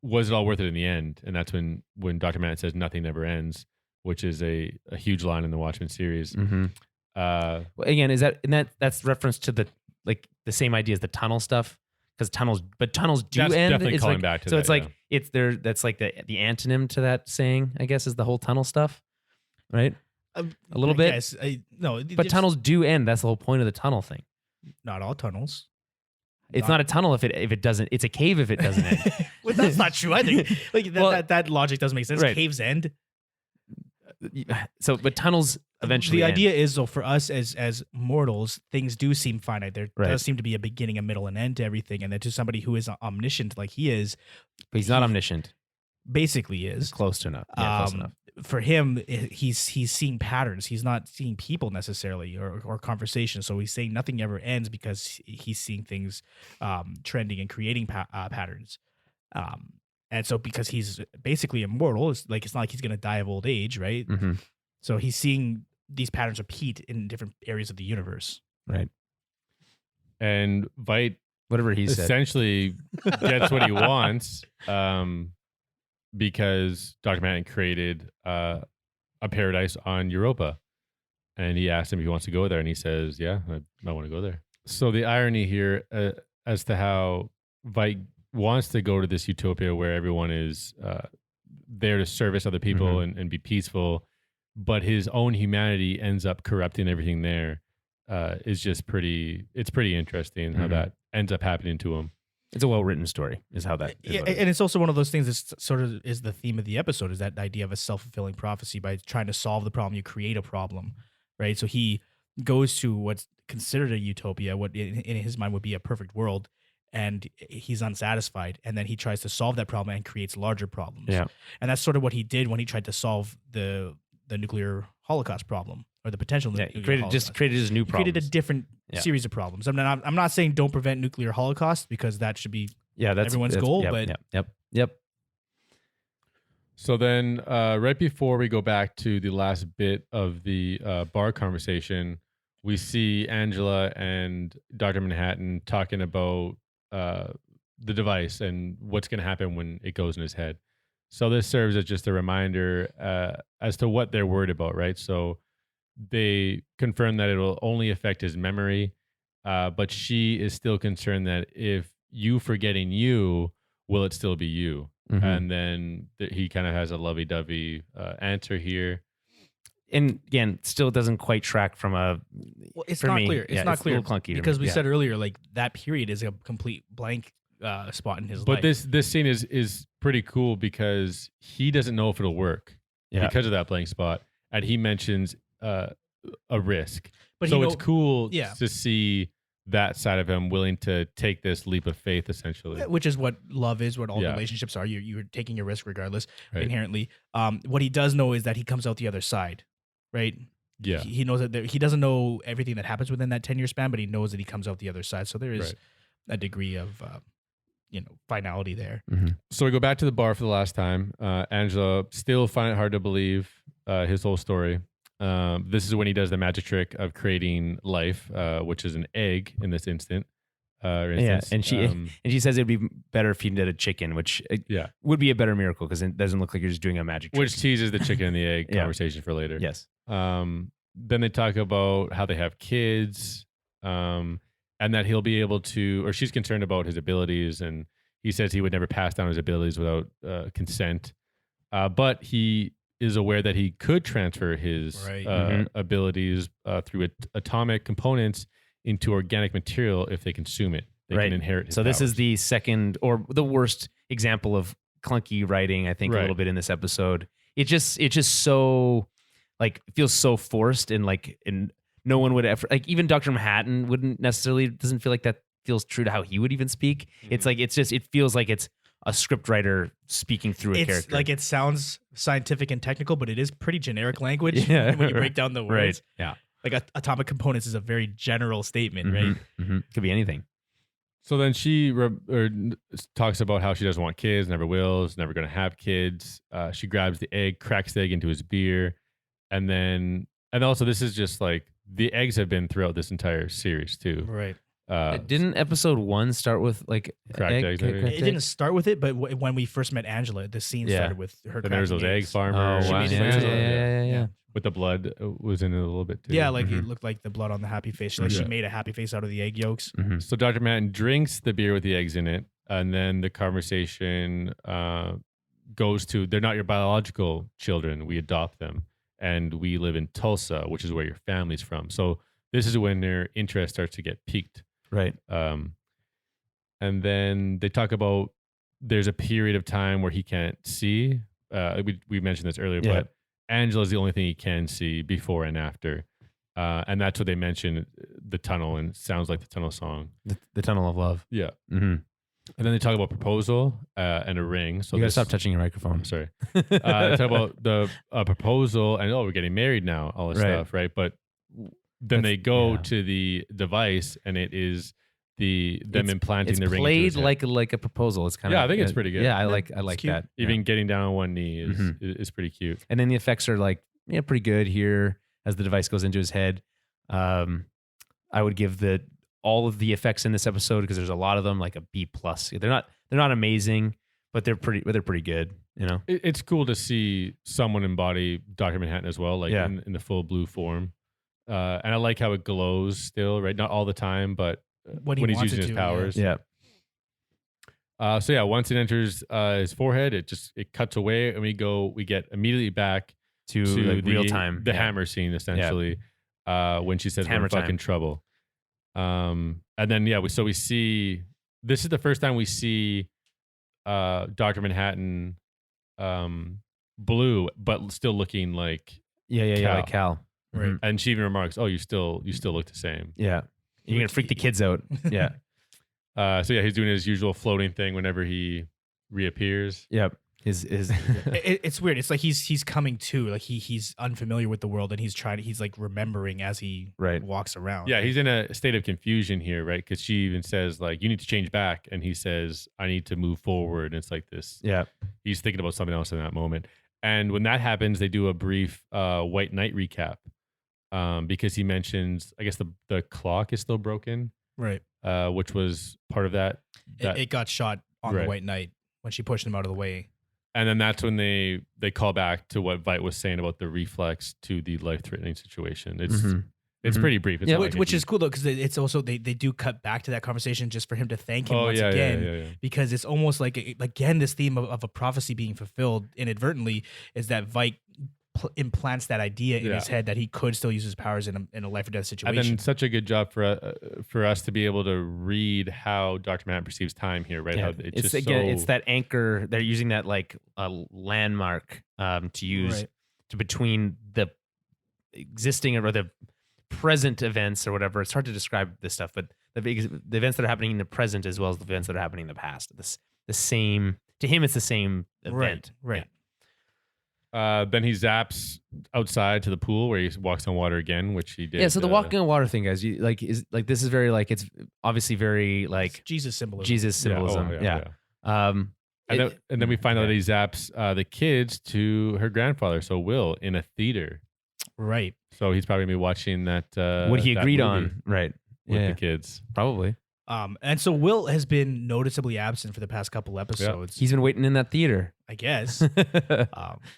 Was it all worth it in the end? And that's when Dr. Manhattan says nothing never ends, which is a huge line in the Watchmen series. Well, again, that's reference to the same idea as the tunnel stuff, because tunnels do that's end. Definitely calling back to so that. It's like it's there. That's like the antonym to that saying, I guess, is the whole tunnel stuff, right? A little bit. Yes, no, but tunnels do end. That's the whole point of the tunnel thing. Not all tunnels. It's not a tunnel if it doesn't. It's a cave if it doesn't end. Well, that's not true. I think that logic doesn't make sense. Right. Caves end. So, but tunnels eventually. The end. idea is, though, for us as mortals, things do seem finite. There does seem to be a beginning, a middle, and end to everything. And then to somebody who is omniscient like he is, but he's not omniscient. Basically, is close to enough. Yeah, close enough. for him, he's seeing patterns. He's not seeing people necessarily or conversation. So he's saying nothing ever ends because he's seeing things trending and creating patterns. And so because he's basically immortal, it's not like he's going to die of old age, right? Mm-hmm. So he's seeing these patterns repeat in different areas of the universe. Right. And Veidt, whatever he said, essentially gets what he wants because Dr. Manhattan created a paradise on Europa. And he asked him if he wants to go there. And he says, yeah, I want to go there. So the irony here as to how Veidt wants to go to this utopia where everyone is there to service other people and be peaceful, but his own humanity ends up corrupting everything there, is just pretty interesting how that ends up happening to him. It's a well-written story, is how that is. Yeah, and it's also one of those things that sort of is the theme of the episode, is that idea of a self-fulfilling prophecy. By trying to solve the problem, you create a problem, right? So he goes to what's considered a utopia, what in his mind would be a perfect world, and he's unsatisfied. And then he tries to solve that problem and creates larger problems. Yeah. And that's sort of what he did when he tried to solve the nuclear holocaust problem, or the potential nuclear holocaust. Created his new problem. Created a different series of problems. I mean, I'm not saying don't prevent nuclear holocaust, because that should be everyone's goal. Yep. So then right before we go back to the last bit of the bar conversation, we see Angela and Dr. Manhattan talking about the device and what's going to happen when it goes in his head. So this serves as just a reminder as to what they're worried about, right? So they confirm that it will only affect his memory, but she is still concerned that if you forgetting you, will it still be you? Mm-hmm. And then he kind of has a lovey-dovey answer here. And again, still doesn't quite track from a. Well, it's not clear. It's not clear a little clunky because we said earlier, like, that period is a complete blank spot in his life. But this scene is pretty cool because he doesn't know if it'll work because of that blank spot, and he mentions a risk. But so it's cool to see that side of him willing to take this leap of faith, essentially. Which is what love is, what all relationships are. You're taking a risk regardless, inherently. What he does know is that he comes out the other side, right? Yeah. He knows that he doesn't know everything that happens within that 10-year span, but he knows that he comes out the other side. So there is a degree of, finality there. Mm-hmm. So we go back to the bar for the last time. Angela still find it hard to believe his whole story. This is when he does the magic trick of creating life, which is an egg in this instance. And she says it'd be better if he did a chicken, which would be a better miracle because it doesn't look like you're just doing a magic trick. Which teases the chicken and the egg conversation for later. Yes. Then they talk about how they have kids, and that he'll be able to, or she's concerned about his abilities, and he says he would never pass down his abilities without consent. But he is aware that he could transfer his abilities through atomic components into organic material if they consume it. They can inherit his powers. This is the second or the worst example of clunky writing, I think, a little bit in this episode. It just so, like, feels so forced, and no one would ever, like, even Dr. Manhattan doesn't feel like that feels true to how he would even speak. Mm-hmm. It feels like it's a script writer speaking through a character. Like, it sounds scientific and technical, but it is pretty generic language when you break down the words. Right. Yeah. Like, atomic components is a very general statement, right? Mm-hmm. Could be anything. So then she talks about how she doesn't want kids, never will, is never going to have kids. She grabs the egg, cracks the egg into his beer. And also this is just like, the eggs have been throughout this entire series too. Right. Didn't episode 1 start with like cracked eggs? It didn't start with it, but when we first met Angela, the scene started with her. Then there was those egg Oh, farmers. wow. Yeah. With the blood was in it a little bit too. Yeah, like it looked like the blood on the happy face. Like she made a happy face out of the egg yolks. Mm-hmm. So Dr. Manhattan drinks the beer with the eggs in it, and then the conversation goes to, they're not your biological children. We adopt them, and we live in Tulsa, which is where your family's from. So this is when their interest starts to get piqued. Right. And then they talk about there's a period of time where he can't see. We mentioned this earlier, but Angela's the only thing he can see before and after. And that's what they mentioned, the tunnel, and it sounds like the tunnel song. The tunnel of love. Yeah. Mm-hmm. And then they talk about proposal and a ring. So you gotta stop touching your microphone. I'm sorry. They talk about the proposal and we're getting married now, all this stuff, right? But then they go to the device and it is them implanting the ring. It's played like a proposal. It's kind of I think it's pretty good. Yeah, I like that. Even getting down on one knee is pretty cute. And then the effects are like pretty good here as the device goes into his head. I would give all of the effects in this episode, because there's a lot of them, like a B+. They're not amazing, but they're pretty good. You know, it's cool to see someone embody Dr. Manhattan as well, like in the full blue form. And I like how it glows still, right? Not all the time, but when he's using his powers. Yeah. Once it enters his forehead, it cuts away, and we get immediately back to like real time, the hammer scene, essentially, when she says, "We're in fucking trouble." And then we see, this is the first time we see Dr. Manhattan blue, but still looking like Cal. Like Cal. Right. And she even remarks, "Oh, you still look the same." Yeah. You're gonna freak the kids out. Yeah. He's doing his usual floating thing whenever he reappears. Yep. It's weird. It's like he's coming to, like he's unfamiliar with the world, and he's like remembering as he walks around. Yeah, he's in a state of confusion here, right? Because she even says, like, you need to change back, and he says, I need to move forward. And it's like this. Yeah. He's thinking about something else in that moment. And when that happens, they do a brief White Knight recap. Because he mentions, I guess the clock is still broken, right? Which was part of that. It got shot on the White Knight when she pushed him out of the way. And then that's when they call back to what Veidt was saying about the reflex to the life-threatening situation. It's pretty brief. It's which is cool though, because it's also they do cut back to that conversation just for him to thank him once again, because it's almost like again this theme of a prophecy being fulfilled inadvertently is that Veidt implants that idea in his head that he could still use his powers in a life or death situation. And then such a good job for us to be able to read how Dr. Manhattan perceives time here, right? Yeah. How it's that anchor. They're using that like a landmark to use to between the existing or the present events or whatever. It's hard to describe this stuff, but the events that are happening in the present as well as the events that are happening in the past. The same to him. It's the same event, right? Then he zaps outside to the pool where he walks on water again, which he did. Yeah, so the walking on water thing, guys, this is very like, it's obviously very like Jesus symbolism. Yeah. And then we find out that he zaps the kids to her grandfather, so Will, in a theater. Right. So he's probably gonna be watching that. What he agreed on, right? With the kids, probably. And so Will has been noticeably absent for the past couple episodes. He's been waiting in that theater, I guess.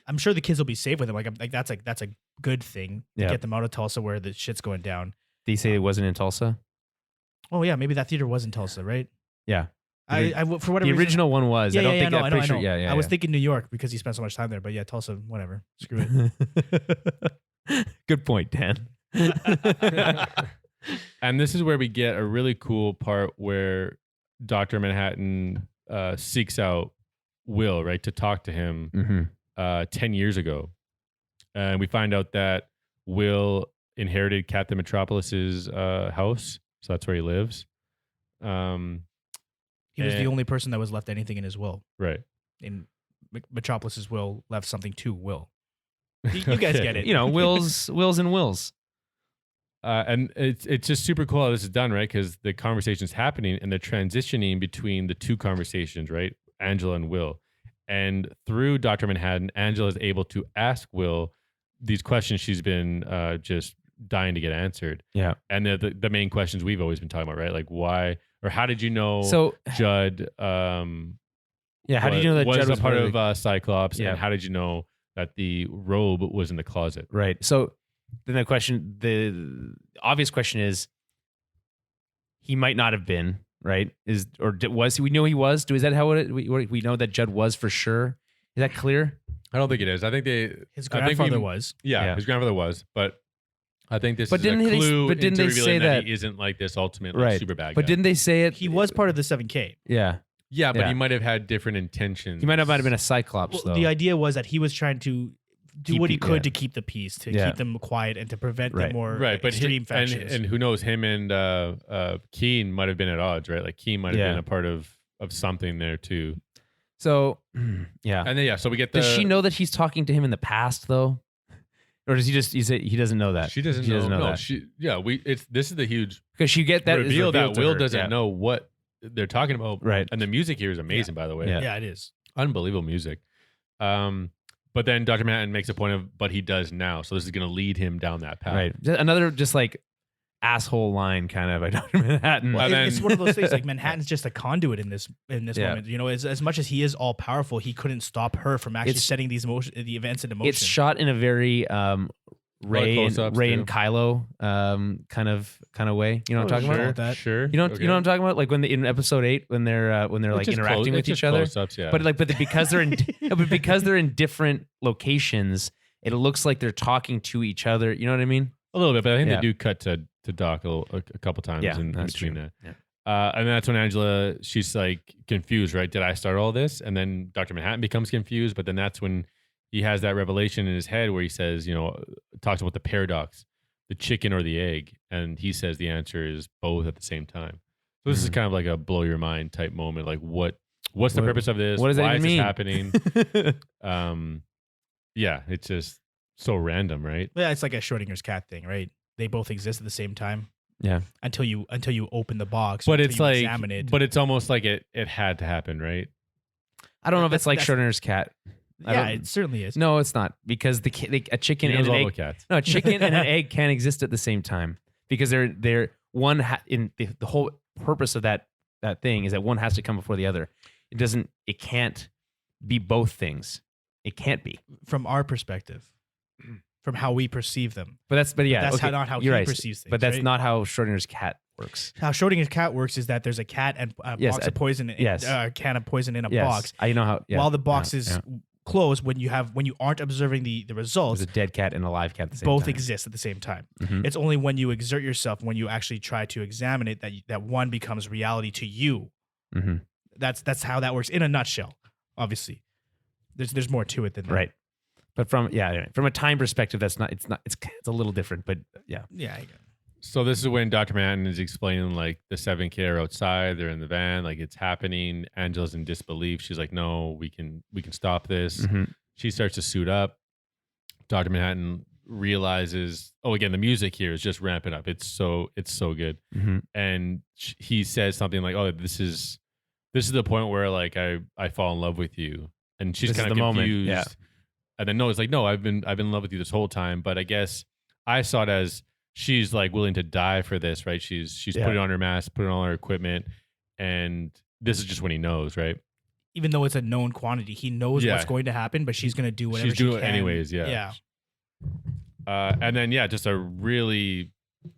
I'm sure the kids will be safe with him. Like that's a good thing to get them out of Tulsa where the shit's going down. Did he say it wasn't in Tulsa? Oh yeah, maybe that theater was in Tulsa, right? Yeah. I for whatever the original one was. Yeah, I don't think I know. Yeah, I was thinking New York because he spent so much time there, but yeah, Tulsa, whatever. Screw it. Good point, Dan. And this is where we get a really cool part where Dr. Manhattan seeks out Will, right, to talk to him 10 years ago. And we find out that Will inherited Captain Metropolis's house, so that's where he lives. He was the only person that was left anything in his will. Right. In Metropolis's will left something to Will. You guys get it. You know, wills and wills. And it's just super cool how this is done, right? Because the conversation's happening and they're transitioning between the two conversations, right? Angela and Will. And through Dr. Manhattan, Angela is able to ask Will these questions she's been just dying to get answered. Yeah. And the main questions we've always been talking about, right? Like why or how did you know Judd how did you know that was Judd was a part of Cyclops? Yeah. And how did you know that the robe was in the closet? Right. So then the obvious question is, he might not have been, right? Was he? We know he was. Is that how we know that Judd was for sure? Is that clear? I don't think it is. I think his grandfather was. Yeah, his grandfather was. But I think this is a didn't clue they into say revealing that he isn't like this ultimate super bad guy. But didn't they say it? He was part of the 7K. Yeah. Yeah, but he might have had different intentions. He might have been a Cyclops, though. The idea was that he was trying to do what he could to keep the peace, to keep them quiet, and to prevent the more extreme factions. And who knows, him and Keen might have been at odds, right? Like Keen might have been a part of of something there too. So yeah. And then so we get the. Does she know that he's talking to him in the past though? Or does he doesn't know that? She doesn't know that. This is the huge because you get that reveal that Will doesn't know what they're talking about. Right. And the music here is amazing, by the way. Yeah, it is. Unbelievable music. But then Dr. Manhattan makes a point of, but he does now. So this is going to lead him down that path. Right. Another just like asshole line kind of by Dr. Manhattan. Well, it's one of those things like Manhattan's just a conduit in this moment. You know, as much as he is all powerful, he couldn't stop her from actually setting the events into motion. It's shot in a very Ray and Kylo kind of way. You know what I'm talking about? That. Sure. You know what I'm talking about? Like when in episode 8 when they're like interacting with each other. Yeah. But because they're in different locations, it looks like they're talking to each other. You know what I mean? A little bit, but I think they do cut to Doc a couple times in between that. Yeah. And that's when Angela, she's like confused, right? Did I start all this? And then Dr. Manhattan becomes confused, but then that's when he has that revelation in his head where he says, talks about the paradox, the chicken or the egg. And he says the answer is both at the same time. So this is kind of like a blow your mind type moment. Like what's the purpose of this? What does Why that even is this happening? It's just so random, right? Yeah, it's like a Schrodinger's cat thing, right? They both exist at the same time. Yeah. Until you open the box. But it's like, examine it. But it's almost like it had to happen, right? I don't know if it's like Schrodinger's cat. Yeah, it certainly is. No, it's not because a chicken and an egg. No, a chicken and an egg can't exist at the same time because they're one. In the whole purpose of that thing is that one has to come before the other. It can't be both things. It can't be from our perspective, from how we perceive them. That's not how he perceives things. But that's right? not how Schrodinger's cat works. How Schrodinger's cat works is that there's a cat and a box of poison. A can of poison in a box. I know how. Yeah, while the box is closed, when you aren't observing the results, there's a dead cat and a live cat at the same both time. exist at the same time. Mm-hmm. It's only when you exert yourself, when you actually try to examine it, that one becomes reality to you. Mm-hmm. That's how that works in a nutshell. Obviously, there's more to it than that. Right. But from a time perspective, it's a little different. But yeah. Yeah. So this is when Dr. Manhattan is explaining like the 7K are outside, they're in the van, like it's happening. Angela's in disbelief. She's like, no, we can stop this. Mm-hmm. She starts to suit up. Dr. Manhattan realizes, again, the music here is just ramping up. It's so good. Mm-hmm. And he says something like, oh, this is the point where like I fall in love with you. And she's kind of confused. Moment. Yeah. And then no, it's like, no, I've been in love with you this whole time. But I guess I saw it as she's like willing to die for this, right? She's putting on her mask, putting on her equipment, and this is just when he knows, right? Even though it's a known quantity, he knows what's going to happen, but she's going to do whatever she's doing she can. it anyways. Yeah. And then just a really,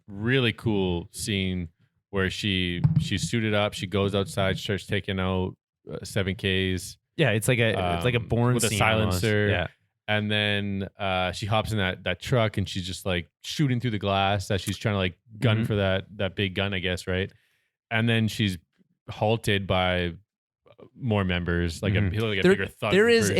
really cool scene where she's suited up. She goes outside, starts taking out 7Ks. Yeah, it's like a Bourne with scene a silencer. Almost. Yeah. And then she hops in that truck and she's just like shooting through the glass as she's trying to like gun for that big gun, I guess, right? And then she's halted by more members, like a bigger thug. There is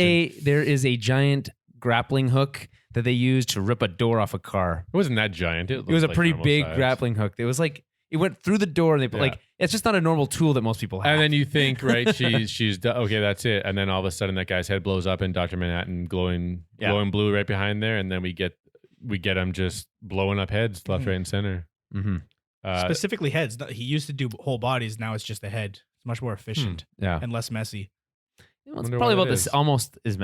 a giant grappling hook that they used to rip a door off a car. It wasn't that giant. It was a pretty big grappling hook. It was like it went through the door and they it's just not a normal tool that most people have. And then you think, right, she's okay, that's it. And then all of a sudden that guy's head blows up and Dr. Manhattan glowing blue right behind there, and then we get him just blowing up heads left, right, and center. Mm-hmm. Specifically heads. He used to do whole bodies. Now it's just the head. It's much more efficient and less messy. It's probably about this, almost as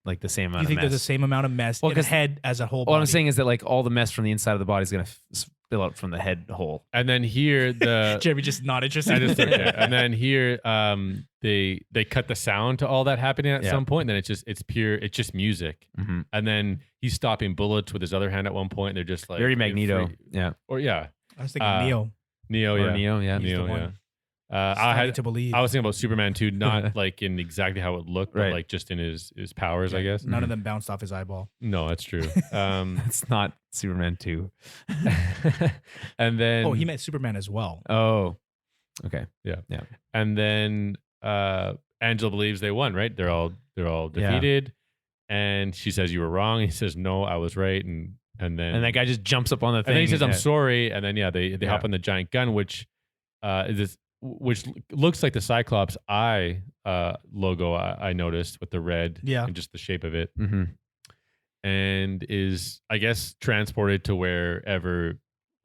like the same amount of mess. You think there's the same amount of mess in the head as a whole body? What I'm saying is that like all the mess from the inside of the body is going to spill out from the head hole. And then here Jeremy just not interested. And then here they cut the sound to all that happening at some point. And then it's just music. Mm-hmm. And then he's stopping bullets with his other hand at one point. And they're just like very Magneto. I was thinking Neo. Neo, yeah. I had to believe. I was thinking about Superman 2, not like in exactly how it looked, but like just in his powers, I guess. None of them bounced off his eyeball. No, that's true. It's not Superman 2. And then he meant Superman as well. Oh, okay, yeah. And then Angela believes they won, right? They're all defeated, and she says you were wrong. He says no, I was right, and then that guy just jumps up on the thing. And then he says I'm sorry, and then they hop on the giant gun, which is this. which looks like the Cyclops eye logo I noticed with the red and just the shape of it. Mm-hmm. And is, I guess, transported to wherever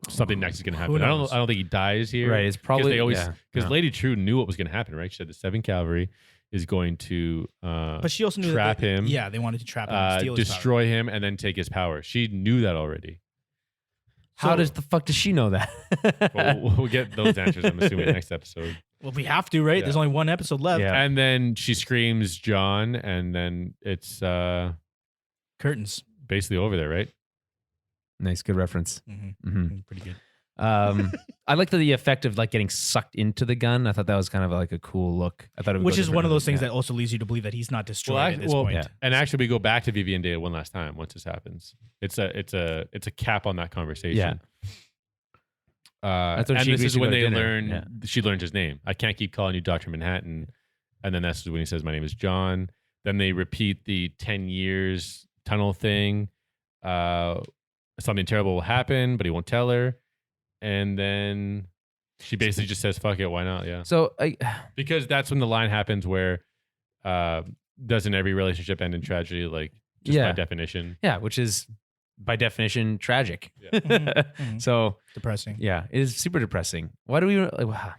something next is going to happen. I don't think he dies here. Right. It's probably because Lady True knew what was going to happen, right? She said the 7 Cavalry is going to but she also knew trap him. Yeah, they wanted to trap him, and steal his destroy him, and then take his power. She knew that already. How does the fuck does she know that? Well, we'll get those answers, I'm assuming, next episode. Well, we have to, right? Yeah. There's only one episode left. Yeah. And then she screams Jon, and then it's curtains. Basically over there, right? Nice, good reference. Mm-hmm. Mm-hmm. Pretty good. I liked the effect of like getting sucked into the gun. I thought that was kind of like a cool look. I thought it would which is one of those things that also leads you to believe that he's not destroyed at this point. Yeah. And actually, we go back to Vivian Data one last time once this happens. It's a cap on that conversation. Yeah. That's when this is when they learn. She learns his name. I can't keep calling you Dr. Manhattan. And then that's when he says, "My name is Jon." Then they repeat the 10 years tunnel thing. Something terrible will happen, but he won't tell her. And then she basically just says, "Fuck it, why not?" Yeah. So because that's when the line happens where doesn't every relationship end in tragedy, like just by definition? Yeah, which is by definition tragic. Yeah. Mm-hmm. So depressing. Yeah, it is super depressing. Why do we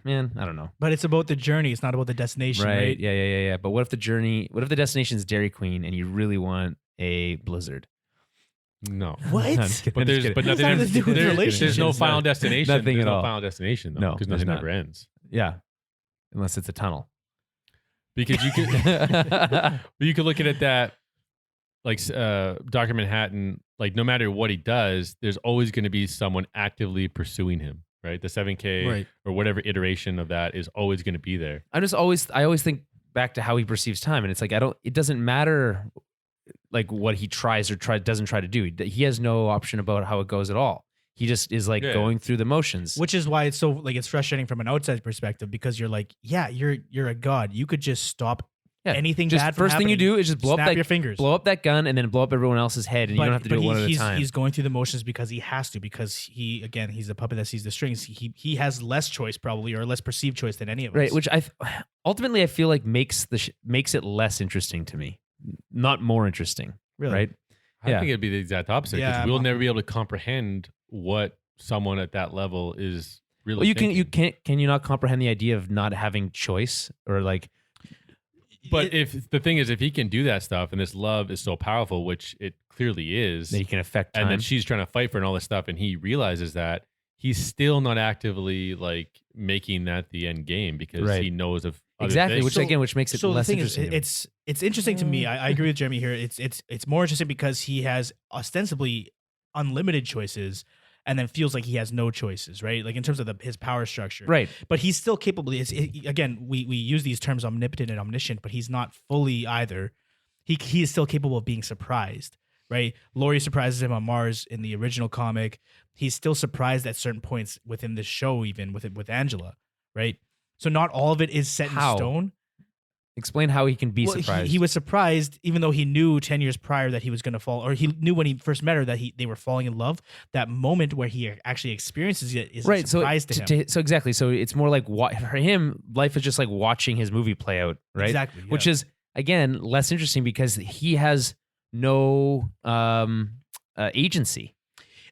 man, I don't know. But it's about the journey, it's not about the destination, right? Yeah. But what if the destination is Dairy Queen and you really want a Blizzard? No. What? But there's no final destination. Nothing there's at no all. final destination, though, because nothing ever ends. Yeah. Unless it's a tunnel. Because you could look at it that like Dr. Manhattan, like no matter what he does, there's always going to be someone actively pursuing him, right? The 7K or whatever iteration of that is always going to be there. I always think back to how he perceives time, and it's like it doesn't matter like what he tries or doesn't try to do. He has no option about how it goes at all. He just is like going through the motions. Which is why it's so like it's frustrating from an outside perspective, because you're like, yeah, you're a god. You could just stop anything bad from first thing you do is just blow up your fingers. Blow up that gun and then blow up everyone else's head, and you don't have to do it one at a time. He's going through the motions because he has to, because he's a puppet that sees the strings. He has less choice probably, or less perceived choice than any of us. Right, which ultimately I feel like makes it less interesting to me, not more interesting. Really? Right? I think it'd be the exact opposite, because we'll never be able to comprehend what someone at that level is really. Well, can you not comprehend the idea of not having choice, or like? But if the thing is, if he can do that stuff, and this love is so powerful, which it clearly is, that he can affect time, and then she's trying to fight for and all this stuff, and he realizes that he's still not actively like making that the end game, because he knows of other things. which makes it less interesting. It's interesting to me. I agree with Jeremy here. It's more interesting because he has ostensibly unlimited choices, and then feels like he has no choices, right? Like in terms of his power structure. Right. But he's still capable. Again, we use these terms omnipotent and omniscient, but he's not fully either. He is still capable of being surprised, right? Laurie surprises him on Mars in the original comic. He's still surprised at certain points within the show, even with Angela, right? So not all of it is set in stone. Explain how he can be surprised. He was surprised, even though he knew 10 years prior that he was going to fall, or he knew when he first met her that they were falling in love. That moment where he actually experiences it is a surprise to him. So exactly. So it's more like for him, life is just like watching his movie play out, right? Exactly. Yeah. Which is, again, less interesting because he has no agency.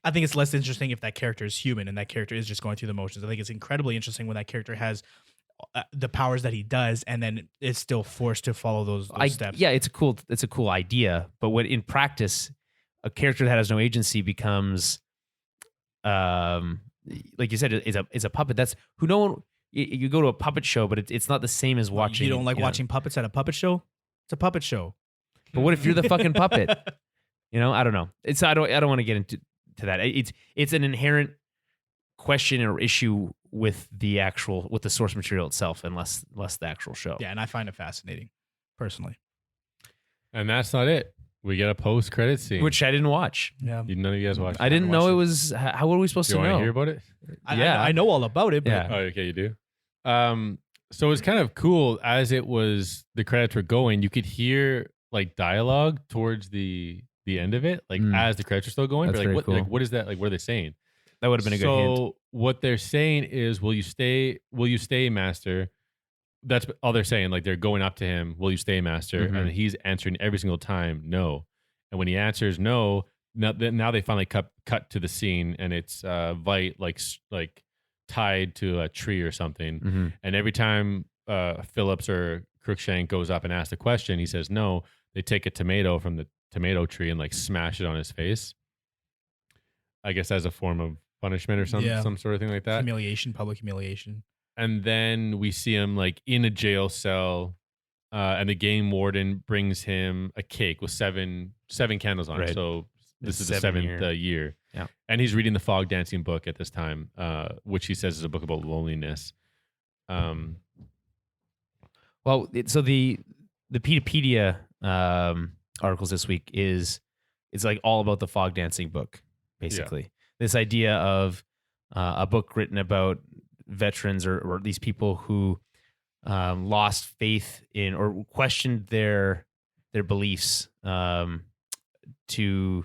I think it's less interesting if that character is human and that character is just going through the motions. I think it's incredibly interesting when that character has the powers that he does, and then is still forced to follow those steps. Yeah, it's a cool idea, but when in practice, a character that has no agency becomes, like you said, is a puppet. That's who no one. You go to a puppet show, but it's not the same as watching. You don't like watching puppets at a puppet show? It's a puppet show. But what if you're the fucking puppet? I don't know. I don't want to get into that. It's an inherent question or issue with the source material itself, and less the actual show. Yeah, and I find it fascinating, personally. And that's not it. We get a post-credit scene, which I didn't watch. Yeah, none of you guys watched. I didn't know it was. How were we supposed to know? You want to hear about it? I know all about it. But Oh, okay, you do. So it's kind of cool as the credits were going. You could hear like dialogue towards the end of it, like as the credits are still going. That's very cool. Like, what is that? Like, what are they saying? That would have been a good hint. So what they're saying is, will you stay, master? That's all they're saying. Like they're going up to him, will you stay, master? Mhm. And he's answering every single time, no. And when he answers no, now they finally cut to the scene, and it's Veidt like tied to a tree or something. Mm-hmm. And every time Phillips or Crookshank goes up and asks a question, he says no. They take a tomato from the tomato tree and like smash it on his face. I guess as a form of punishment or some sort of thing like that. Humiliation, public humiliation. And then we see him like in a jail cell, and the game warden brings him a cake with seven candles on it. Right. So this is the 7th year. Yeah. And he's reading the Fog Dancing book at this time, which he says is a book about loneliness. Well, so the Wikipedia articles this week it's like all about the Fog Dancing book, basically. Yeah. This idea of a book written about veterans or these people who lost faith in or questioned their beliefs to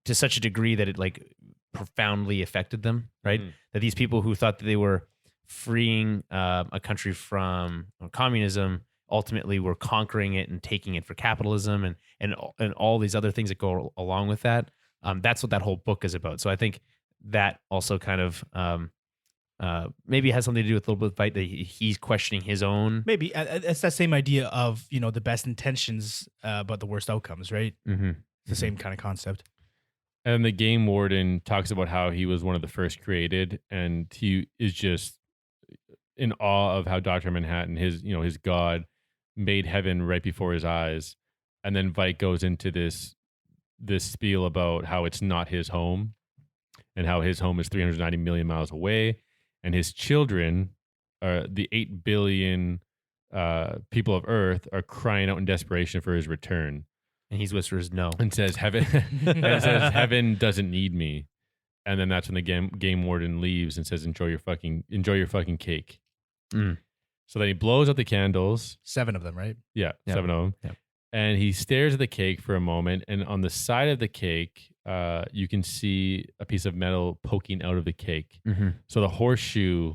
such a degree that it like profoundly affected them, right? Mm. That these people who thought that they were freeing a country from communism ultimately were conquering it and taking it for capitalism and all these other things that go along with that. That's what that whole book is about. So I think that also kind of maybe it has something to do with a little bit of Veidt that he's questioning his own. Maybe it's that same idea of the best intentions but the worst outcomes, right? Mm-hmm. It's the same kind of concept. And the game warden talks about how he was one of the first created, and he is just in awe of how Dr. Manhattan, his god, made heaven right before his eyes. And then Veidt goes into this spiel about how it's not his home and how his home is 390 million miles away. And his children, the 8 billion people of Earth, are crying out in desperation for his return. And he whispers no. And says heaven doesn't need me. And then that's when the game warden leaves and says, enjoy your fucking cake. Mm. So then he blows out the candles. 7 of them, right? Yeah, yep. 7 of them. Yep. And he stares at the cake for a moment. And on the side of the cake, you can see a piece of metal poking out of the cake. Mm-hmm. So the horseshoe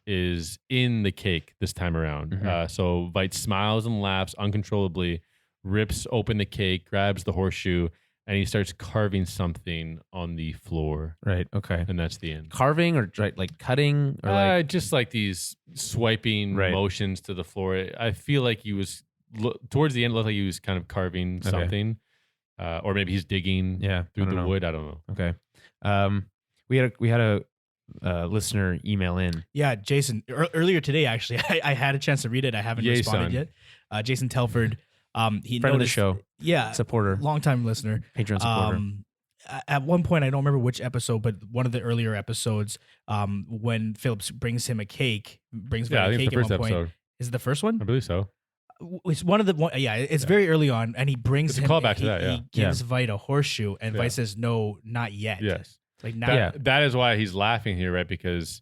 is in the cake this time around. Mm-hmm. So Veidt smiles and laughs uncontrollably, rips open the cake, grabs the horseshoe, and he starts carving something on the floor. Right. Okay. And that's the end. Carving or like cutting or just like these swiping motions to the floor. I feel like he was towards the end. Looked like he was kind of carving something, or maybe he's digging through the wood. I don't know. Okay. We had a listener email in. Yeah, Jason. Earlier today, actually, I had a chance to read it. I haven't responded yet. Jason Telford. He friend of the show, supporter, longtime listener, Patreon supporter. At one point, I don't remember which episode, but one of the earlier episodes, when Phillips brings him a cake, brings him a cake at one point. Is it the first one? I believe so. It's one of the it's very early on, and he brings him. It's a callback to that. He gives Veidt a horseshoe, and Veidt says, "No, not yet." Yes, like now. That is why he's laughing here, right? Because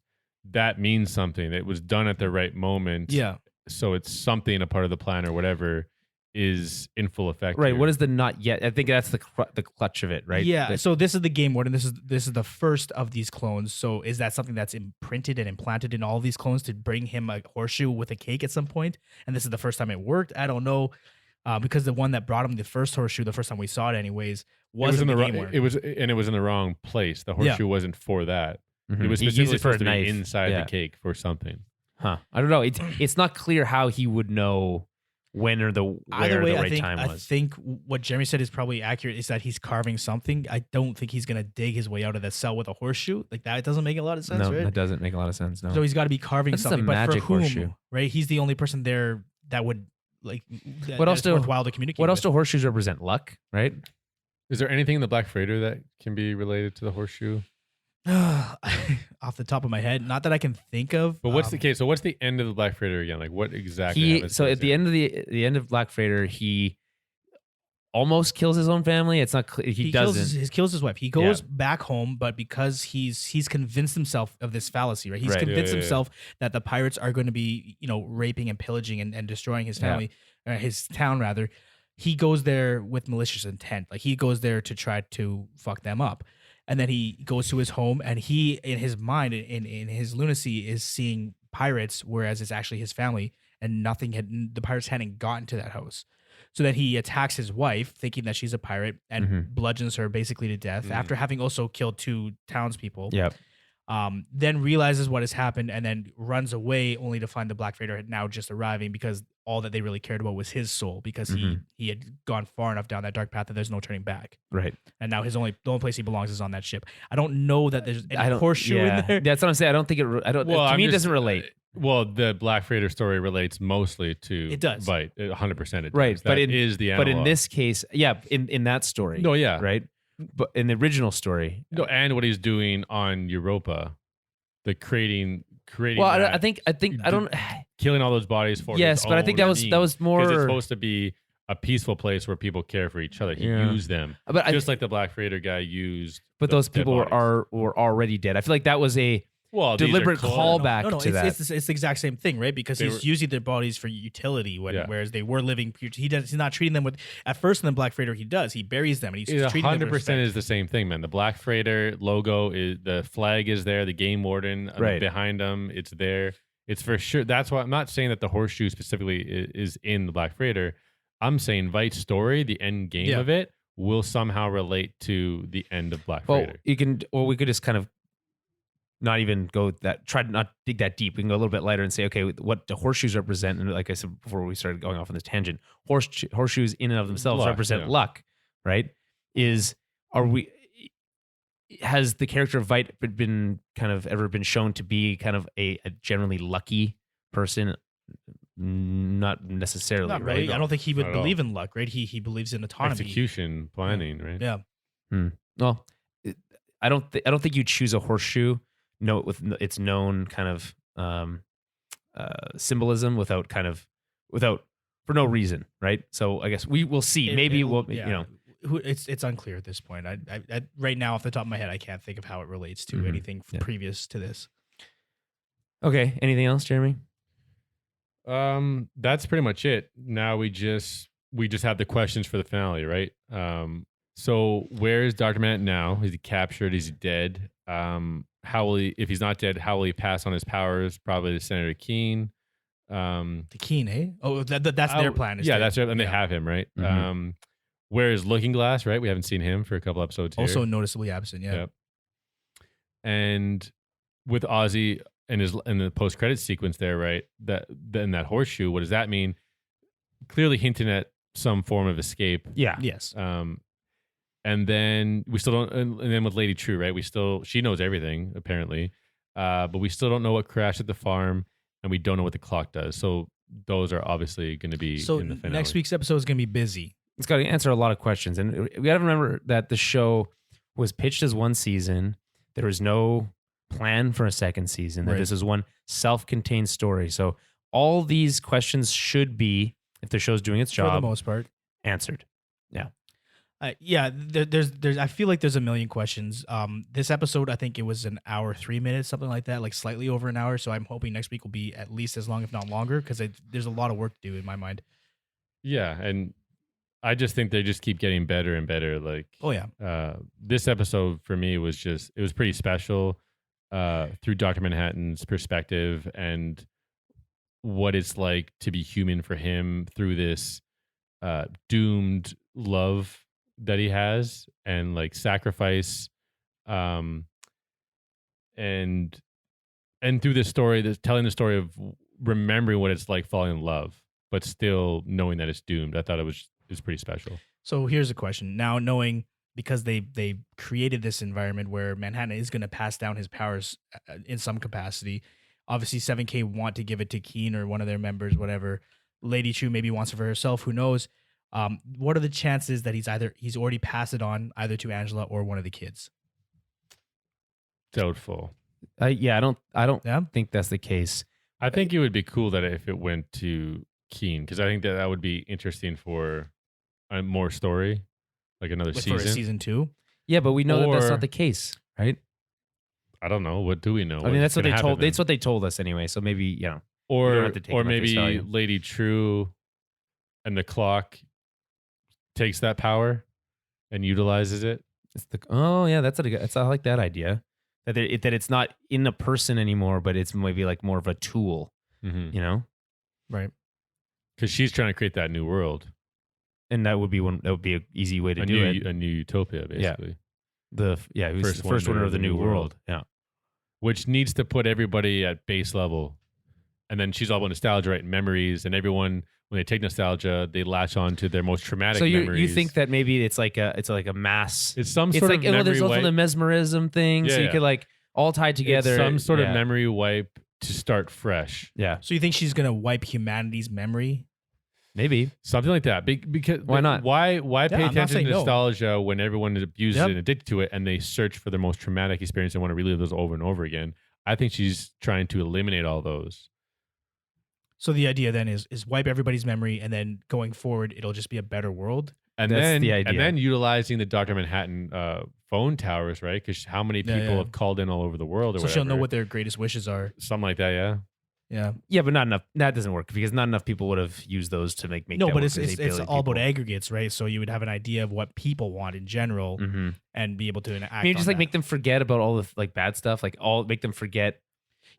that means something. It was done at the right moment. Yeah. So it's something, a part of the plan or whatever, is in full effect. Right. Here. What is the not yet? I think that's the clutch of it, right? Yeah. So this is the game warden. This is the first of these clones. So is that something that's imprinted and implanted in all these clones to bring him a horseshoe with a cake at some point? And this is the first time it worked. I don't know, because the one that brought him the first horseshoe, the first time we saw it, anyways, wasn't the game warden. It was in the wrong place. The horseshoe wasn't for that. Mm-hmm. It was specifically supposed to be inside the cake for something. Huh. I don't know. It's not clear how he would know when or the right time was. I think what Jeremy said is probably accurate, is that he's carving something. I don't think he's going to dig his way out of that cell with a horseshoe. Like that doesn't make a lot of sense, right? No, that doesn't make a lot of sense, no. So he's got to be carving something. A magic but for whom, horseshoe. Right? He's the only person there that would, like, what else worthwhile to communicate What else do horseshoes represent? Luck, right? Is there anything in the Black Freighter that can be related to the horseshoe? Off the top of my head, not that I can think of. But what's the case? So what's the end of the Black Freighter again? Like what exactly? So at the end of Black Freighter, he almost kills his own family. It's not clear. He doesn't. He kills his wife. He goes back home, but because he's convinced himself of this fallacy, right? He's convinced himself that the pirates are going to be, raping and pillaging and destroying his family, his town rather. He goes there with malicious intent. Like he goes there to try to fuck them up. And then he goes to his home, and he, in his mind, in his lunacy, is seeing pirates, whereas it's actually his family, and the pirates hadn't gotten to that house. So then he attacks his wife, thinking that she's a pirate, and bludgeons her basically to death after having also killed 2 townspeople. Yep. Then realizes what has happened and then runs away, only to find the Black Freighter had now just arriving, because all that they really cared about was his soul, because he had gone far enough down that dark path that there's no turning back. Right. And now the only place he belongs is on that ship. I don't know that there's any horseshoe in there. That's what I'm saying. I don't think it. To me, it doesn't relate. Well, the Black Freighter story relates mostly to Veidt. 100% it does. Right. That is the analog. But in this case, in that story. No, yeah. Right. But in the original story. No, and what he's doing on Europa, the creating. Well, I think I don't. Killing all those bodies for. Yes, but I think that was more. Because it's supposed to be a peaceful place where people care for each other. He used them, but just like the Black Freighter guy used. But those people were already dead. I feel like that was a deliberate callback to that. It's the exact same thing, right? Because he's using their bodies for utility, whereas they were living. He's not treating them with. At first, in the Black Freighter, he does. He buries them, and he's treating them with respect. 100% is the same thing, man. The Black Freighter logo is the flag is there. The game warden behind him, it's there. It's for sure. That's why I'm not saying that the horseshoe specifically is in the Black Freighter. I'm saying Veidt's story, the end game of it, will somehow relate to the end of Black Freighter. We could just kind of not even try to not dig that deep. We can go a little bit lighter and say, okay, what the horseshoes represent, and like I said before we started going off on this tangent, horseshoes in and of themselves represent luck, right? Has the character of Veidt been kind of ever been shown to be kind of a generally lucky person? Not necessarily, not really. Right? I don't think he would believe in luck, right? He believes in autonomy, execution, planning, right? Yeah. Well, I don't think you choose a horseshoe note with its known kind of symbolism without for no reason, right? So I guess we will see. It's unclear at this point. I right now off the top of my head, I can't think of how it relates to anything previous to this. Okay. Anything else, Jeremy? That's pretty much it. Now we just have the questions for the finale, right? So where is Dr. Manhattan now? Is he captured? Is he dead? How will he, if he's not dead, how will he pass on his powers? Probably to Senator Keene. The Keene, eh? Oh, that's their plan. That's right. And they have him, right? Mm-hmm. Where is Looking Glass, right? We haven't seen him for a couple episodes here. Also noticeably absent, yeah. Yep. And with Ozzy and the post-credit sequence there, right? That horseshoe, what does that mean? Clearly hinting at some form of escape. Yeah. Yes. And then we still don't. And then with Lady True, right? She knows everything apparently, but we still don't know what crashed at the farm, and we don't know what the clock does. So those are obviously going to be in the finale. Next week's episode is going to be busy. It's got to answer a lot of questions, and we got to remember that the show was pitched as one season. There was no plan for a second season. That this is one self-contained story. So all these questions should be, if the show's doing its job, for the most part, answered. Yeah. There's. I feel like there's a million questions. This episode, I think it was an hour 3 minutes, something like that, like slightly over an hour. So I'm hoping next week will be at least as long, if not longer, because there's a lot of work to do in my mind. Yeah, and I just think they just keep getting better and better. Like, this episode for me was pretty special through Dr. Manhattan's perspective and what it's like to be human for him through this doomed love that he has, and like sacrifice, and through this story, telling the story of remembering what it's like falling in love, but still knowing that it's doomed. I thought it was pretty special. So here's a question. Now, knowing, because they created this environment where Manhattan is going to pass down his powers in some capacity. Obviously, 7K want to give it to Keene or one of their members, whatever. Lady True maybe wants it for herself. Who knows? What are the chances that he's already passed it on either to Angela or one of the kids? Doubtful. I don't think that's the case. I think it would be cool that if it went to Keene, because I think that would be interesting for a more story, like another season. For a season 2? Yeah, but we know that that's not the case, right? I don't know. What do we know? I mean, that's what they told. That's what they told us anyway. So maybe or maybe Lady True and the clock takes that power and utilizes it. I like that idea. That it's not in a person anymore, but it's maybe like more of a tool. Mm-hmm. You know, right? Because she's trying to create that new world, and that would be an easy way to do it. A new utopia, basically. Who's the first winner of the new world. Yeah, which needs to put everybody at base level. And then she's all about nostalgia, right? Memories, and everyone, when they take nostalgia, they latch on to their most traumatic memories. So you think that maybe it's like a mass. It's some sort of memory wipe. There's also the mesmerism thing, so you could like all tie together. It's some sort of memory wipe to start fresh. Yeah. So you think she's gonna wipe humanity's memory? Maybe something like that. Because why not? Why pay attention to nostalgia when everyone abuses it and addicted to it, and they search for their most traumatic experience and want to relive those over and over again? I think she's trying to eliminate all those. So the idea then is wipe everybody's memory, and then going forward, it'll just be a better world. And that's the idea. And then utilizing the Dr. Manhattan phone towers, right? Because how many people have called in all over the world? So she'll know what their greatest wishes are. Something like that, yeah. Yeah, but not enough. That doesn't work because not enough people would have used those to make. No, but it's all about aggregates, right? So you would have an idea of what people want in general, and be able to act. Maybe just like make them forget about all the like bad stuff, make them forget.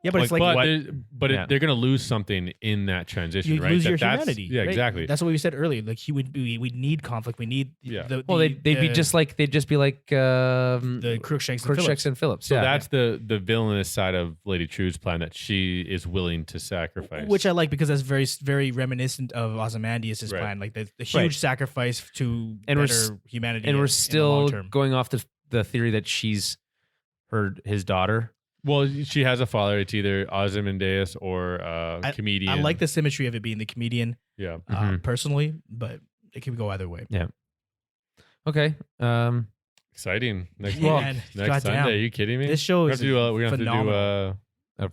Yeah, but they're going to lose something in that transition, right? Lose your humanity. Yeah, right? exactly. That's what we said earlier. Like we need conflict. We need. They'd be like the Crookshanks and Phillips. So that's the villainous side of Lady True's plan that she is willing to sacrifice, which I like because that's very very reminiscent of Ozymandias' plan, like the huge sacrifice to better humanity. And we're still going off the theory that she's his daughter. Well, she has a father. It's either Ozymandias or a comedian. I like the symmetry of it being the comedian. Yeah, personally, but it could go either way. Yeah. Okay. Exciting. Next Sunday. Are you kidding me? This show is we're gonna have to do a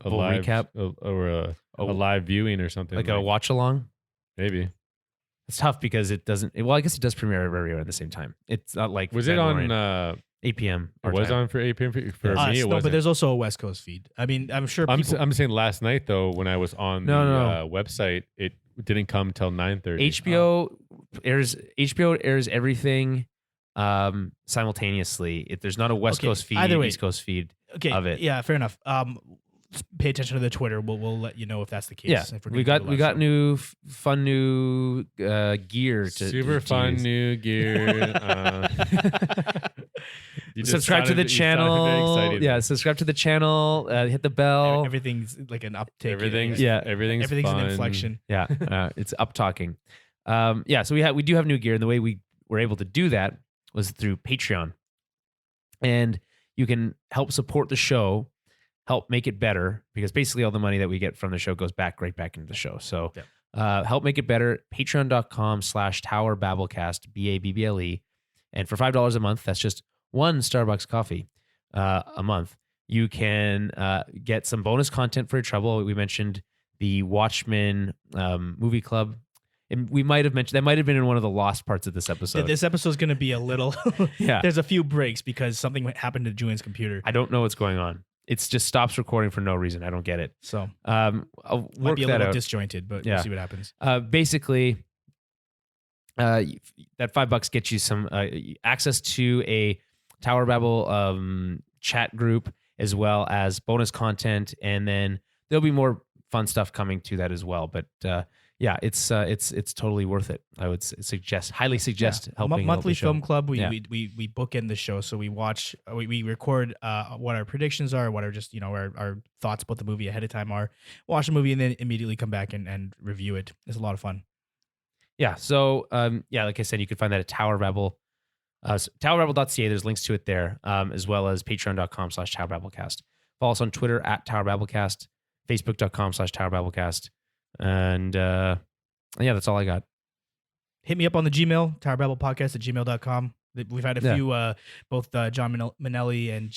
live recap or a live viewing or something, like a watch along. Maybe it's tough because it doesn't. Well, I guess it does premiere everywhere at the same time. It's not like was it on 8 p.m. It was on for 8 p.m. for me. It wasn't. But there's also a West Coast feed. I mean, I'm sure. I'm saying last night though, when I was on the website, it didn't come till 9:30. HBO airs everything simultaneously. There's not a West Coast feed, East Coast feed of it. Yeah, fair enough. Pay attention to the Twitter. We'll let you know if that's the case. Yeah, we got new fun new gear. New gear. Subscribe to the channel. Yeah, subscribe to the channel. Hit the bell. Everything's like an uptake. Everything's fun. An inflection. Yeah, it's up talking. So we do have new gear, and the way we were able to do that was through Patreon, and you can help support the show. Help make it better because basically all the money that we get from the show goes right back into the show. So help make it better. Patreon.com/TowerBabbleCast, BABBLE. And for $5 a month, that's just one Starbucks coffee a month. You can get some bonus content for your trouble. We mentioned the Watchmen movie club. And we might have mentioned that might have been in one of the lost parts of this episode. This episode's going to be a little. There's a few breaks because something happened to Julian's computer. I don't know what's going on. It just stops recording for no reason. I don't get it. So I'll might be a little out. Disjointed, but we'll see what happens. Basically, that $5 gets you some access to a Tower Babble chat group as well as bonus content, and then there'll be more fun stuff coming to that as well. But it's totally worth it. I would highly suggest helping. Monthly film club. We bookend the show, so we watch. We record what our predictions are, what are just our thoughts about the movie ahead of time are. Watch the movie and then immediately come back and review it. It's a lot of fun. Yeah. So like I said, you can find that at Tower Babble. TowerBabble.ca. There's links to it there, as well as Patreon.com/TowerBabbleCast. Follow us on Twitter at TowerBabbleCast, Facebook.com/TowerBabbleCast. And that's all I got. Hit me up on the Gmail, towerbabblepodcast@gmail.com. We've had a few, both John Manelli and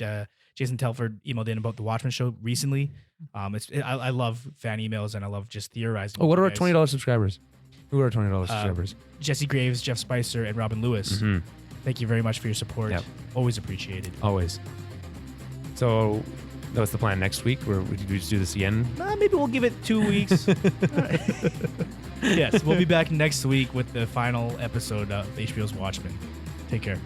Jason Telford emailed in about the Watchmen show recently. I love fan emails and I love just theorizing. Oh, what are our $20 subscribers? Who are our $20 subscribers? Jesse Graves, Jeff Spicer, and Robin Lewis. Mm-hmm. Thank you very much for your support. Yep. Always appreciated. Always. So what's the plan next week? We just do this again? Maybe we'll give it 2 weeks. Yes, we'll be back next week with the final episode of HBO's Watchmen. Take care.